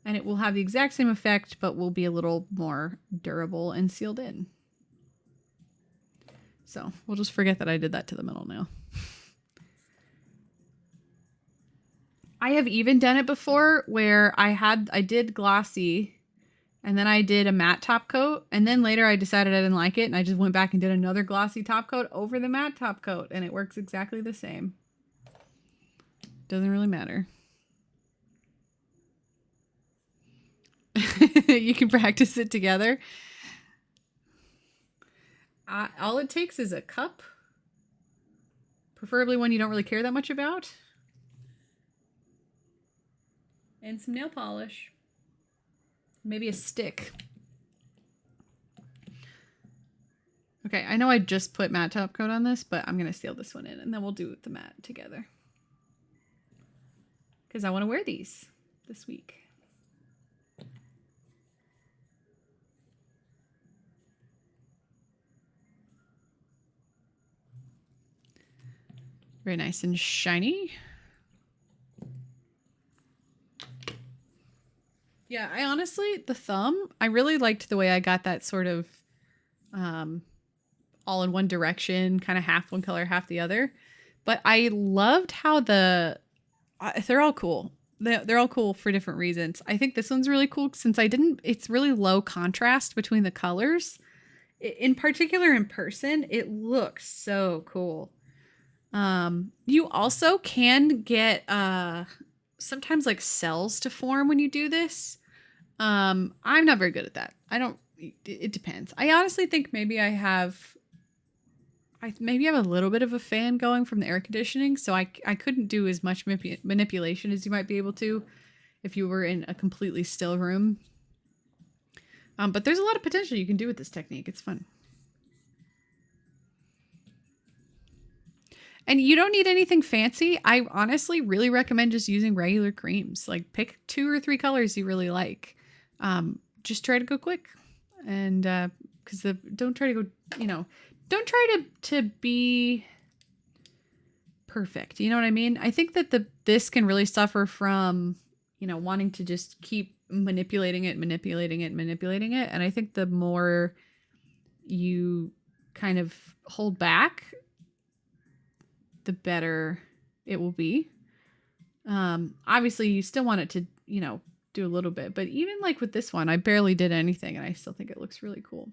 and it will have the exact same effect, but will be a little more durable and sealed in. So we'll just forget that I did that to the middle now. I have even done it before where I did glossy and then I did a matte top coat, and then later I decided I didn't like it and I just went back and did another glossy top coat over the matte top coat, and it works exactly the same. Doesn't really matter. You can practice it together. All it takes is a cup, preferably one you don't really care that much about, and some nail polish. Maybe a stick. Okay, I know I just put matte top coat on this, but I'm going to seal this one in, and then we'll do the matte together. Because I want to wear these this week. Very nice and shiny. Yeah, I honestly, the thumb, I really liked the way I got that sort of all in one direction, kind of half one color, half the other. But I loved how they're all cool. They're all cool for different reasons. I think this one's really cool since it's really low contrast between the colors. In particular, in person, it looks so cool. You also can get sometimes like cells to form when you do this. I'm not very good at that. It depends. I honestly think maybe I have a little bit of a fan going from the air conditioning, so I couldn't do as much manipulation as you might be able to if you were in a completely still room. But there's a lot of potential you can do with this technique. It's fun. And you don't need anything fancy. I honestly really recommend just using regular creams. Like pick 2 or 3 colors you really like. Just try to go quick, and because don't try to go, don't try to be perfect. You know what I mean? I think that this can really suffer from, wanting to just keep manipulating it. And I think the more you kind of hold back, the better it will be. Obviously you still want it to, do a little bit, but even like with this one, I barely did anything and I still think it looks really cool.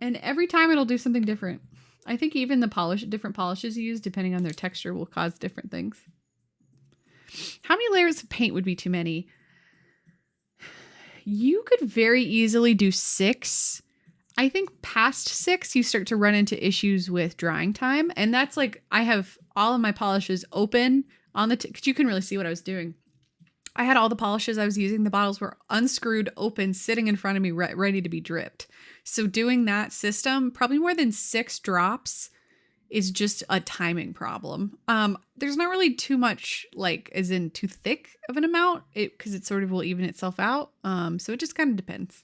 And every time it'll do something different. I think even the different polishes you use, depending on their texture, will cause different things. How many layers of paint would be too many? You could very easily do 6. I think past 6, you start to run into issues with drying time. And that's like, I have all of my polishes open on the, because you can really see what I was doing. I had all the polishes I was using. The bottles were unscrewed, open, sitting in front of me, ready to be dripped. So doing that system, probably more than 6 drops, is just a timing problem. There's not really too much, like, as in too thick of an amount, because it sort of will even itself out. So it just kind of depends.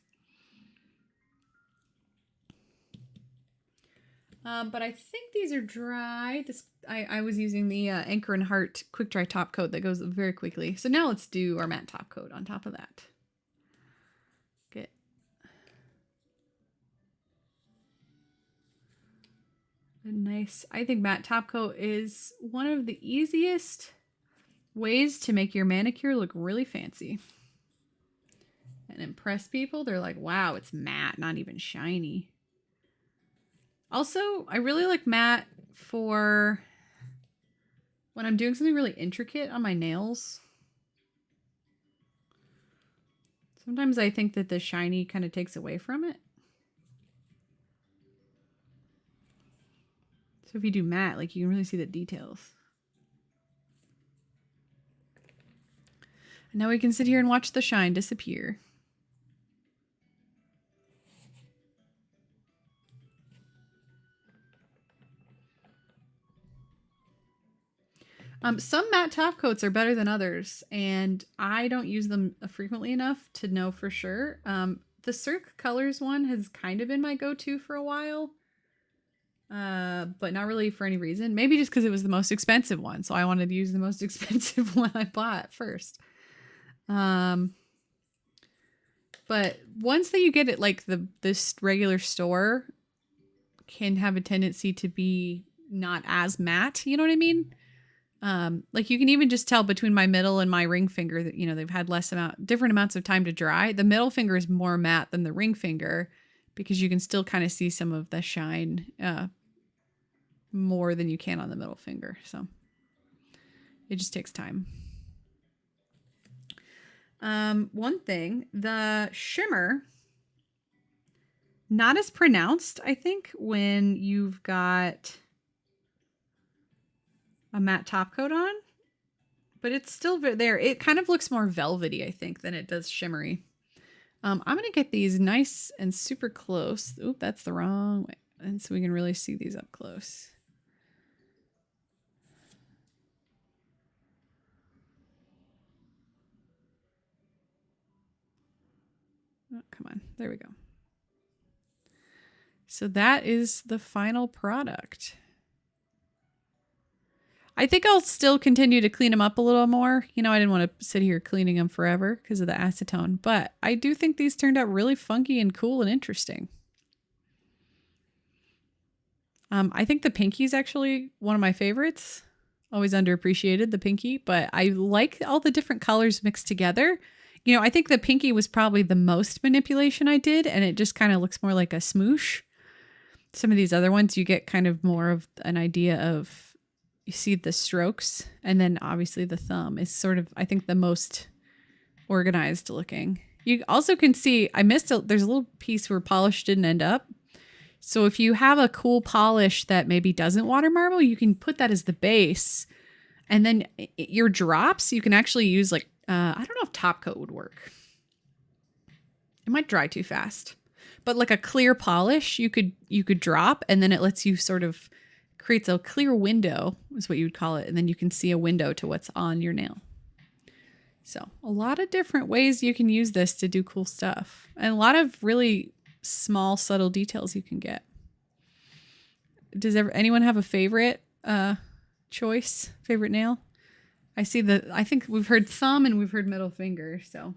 But I think these are dry. I was using the Anchor and Heart Quick Dry Top Coat that goes very quickly. So now let's do our matte top coat on top of that. Good. Nice. I think matte top coat is one of the easiest ways to make your manicure look really fancy and impress people. They're like, wow, it's matte, not even shiny. Also, I really like matte for when I'm doing something really intricate on my nails. Sometimes I think that the shiny kind of takes away from it. So if you do matte, like, you can really see the details. And now we can sit here and watch the shine disappear. Some matte top coats are better than others, and I don't use them frequently enough to know for sure. The Cirque Colors one has kind of been my go-to for a while, but not really for any reason. Maybe just because it was the most expensive one, so I wanted to use the most expensive one I bought first. But ones that you get at like this regular store can have a tendency to be not as matte. You know what I mean? Like you can even just tell between my middle and my ring finger that, you know, they've had different amounts of time to dry. The middle finger is more matte than the ring finger because you can still kind of see some of the shine, more than you can on the middle finger. So it just takes time. One thing, the shimmer, not as pronounced, I think, when you've got a matte top coat on, but it's still there. It kind of looks more velvety, I think, than it does shimmery. I'm going to get these nice and super close. Oop, that's the wrong way. And so we can really see these up close. Oh, come on. There we go. So that is the final product. I think I'll still continue to clean them up a little more. You know, I didn't want to sit here cleaning them forever because of the acetone, but I do think these turned out really funky and cool and interesting. I think the pinky is actually one of my favorites. Always underappreciated, the pinky, but I like all the different colors mixed together. You know, I think the pinky was probably the most manipulation I did, and it just kind of looks more like a smoosh. Some of these other ones, you get kind of more of an idea of, you see the strokes, and then obviously the thumb is sort of, I think, the most organized looking. You also can see, there's a little piece where polish didn't end up. So if you have a cool polish that maybe doesn't water marble, you can put that as the base. And then your drops, you can actually use like, I don't know if top coat would work. It might dry too fast. But like a clear polish, you could drop, and then it lets you sort of creates a clear window, is what you would call it. And then you can see a window to what's on your nail. So a lot of different ways you can use this to do cool stuff. And a lot of really small, subtle details you can get. Does anyone have a favorite choice, favorite nail? I think we've heard thumb and we've heard middle finger, so.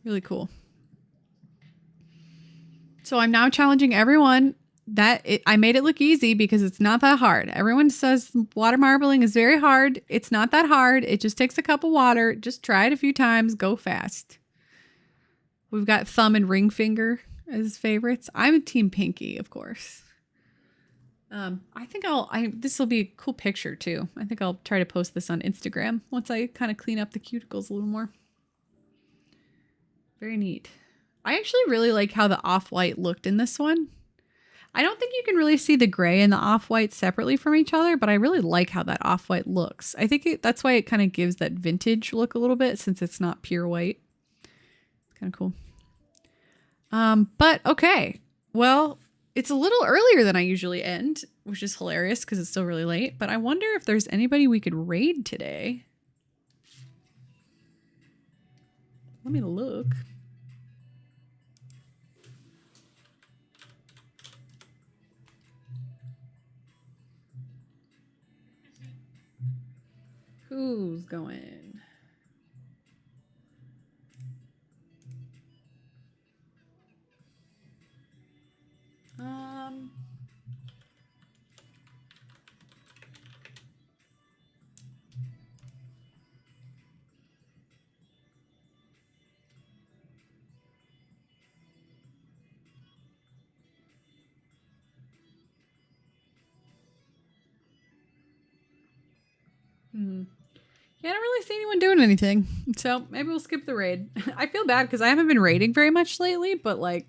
Really cool. So I'm now challenging everyone I made it look easy because it's not that hard. Everyone says water marbling is very hard. It's not that hard. It just takes a cup of water. Just try it a few times. Go fast. We've got thumb and ring finger as favorites. I'm a team pinky, of course. I think this will be a cool picture too. I think I'll try to post this on Instagram once I kind of clean up the cuticles a little more. Very neat. I actually really like how the off-white looked in this one. I don't think you can really see the gray and the off-white separately from each other, but I really like how that off-white looks. I think that's why it kind of gives that vintage look a little bit, since it's not pure white. It's kind of cool. But okay. Well, it's a little earlier than I usually end, which is hilarious because it's still really late. But I wonder if there's anybody we could raid today. Let me look. Who's going? Yeah, I don't really see anyone doing anything. So maybe we'll skip the raid. I feel bad because I haven't been raiding very much lately, but like...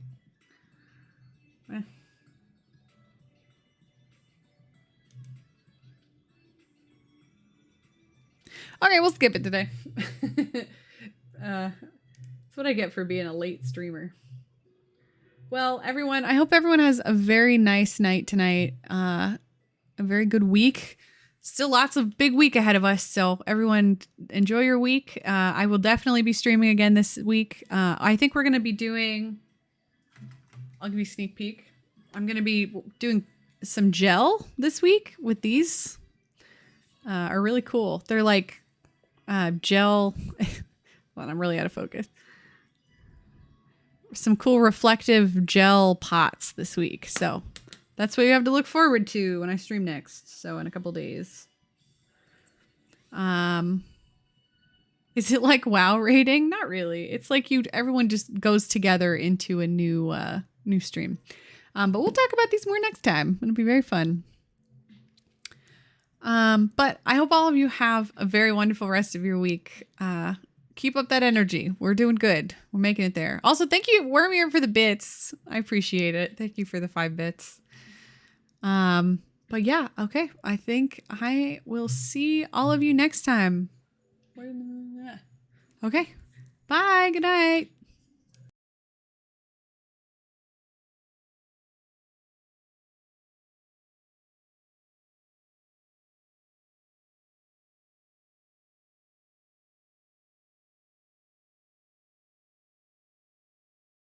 Okay, we'll skip it today. That's what I get for being a late streamer. Well, everyone, I hope everyone has a very nice night tonight. A very good week. Still lots of big week ahead of us. So everyone enjoy your week. I will definitely be streaming again this week. I think we're going to be doing, I'll give you a sneak peek. I'm going to be doing some gel this week with these. Are really cool. They're like gel. Well, I'm really out of focus. Some cool reflective gel pots this week. So that's what you have to look forward to when I stream next. So in a couple days. Is it like WoW rating? Not really. It's like everyone just goes together into a new stream. But we'll talk about these more next time. It'll be very fun. But I hope all of you have a very wonderful rest of your week. Keep up that energy. We're doing good. We're making it there. Also, thank you, Wormier, for the bits. I appreciate it. Thank you for the 5 bits. But yeah, okay. I think I will see all of you next time. Okay. Bye. Good night.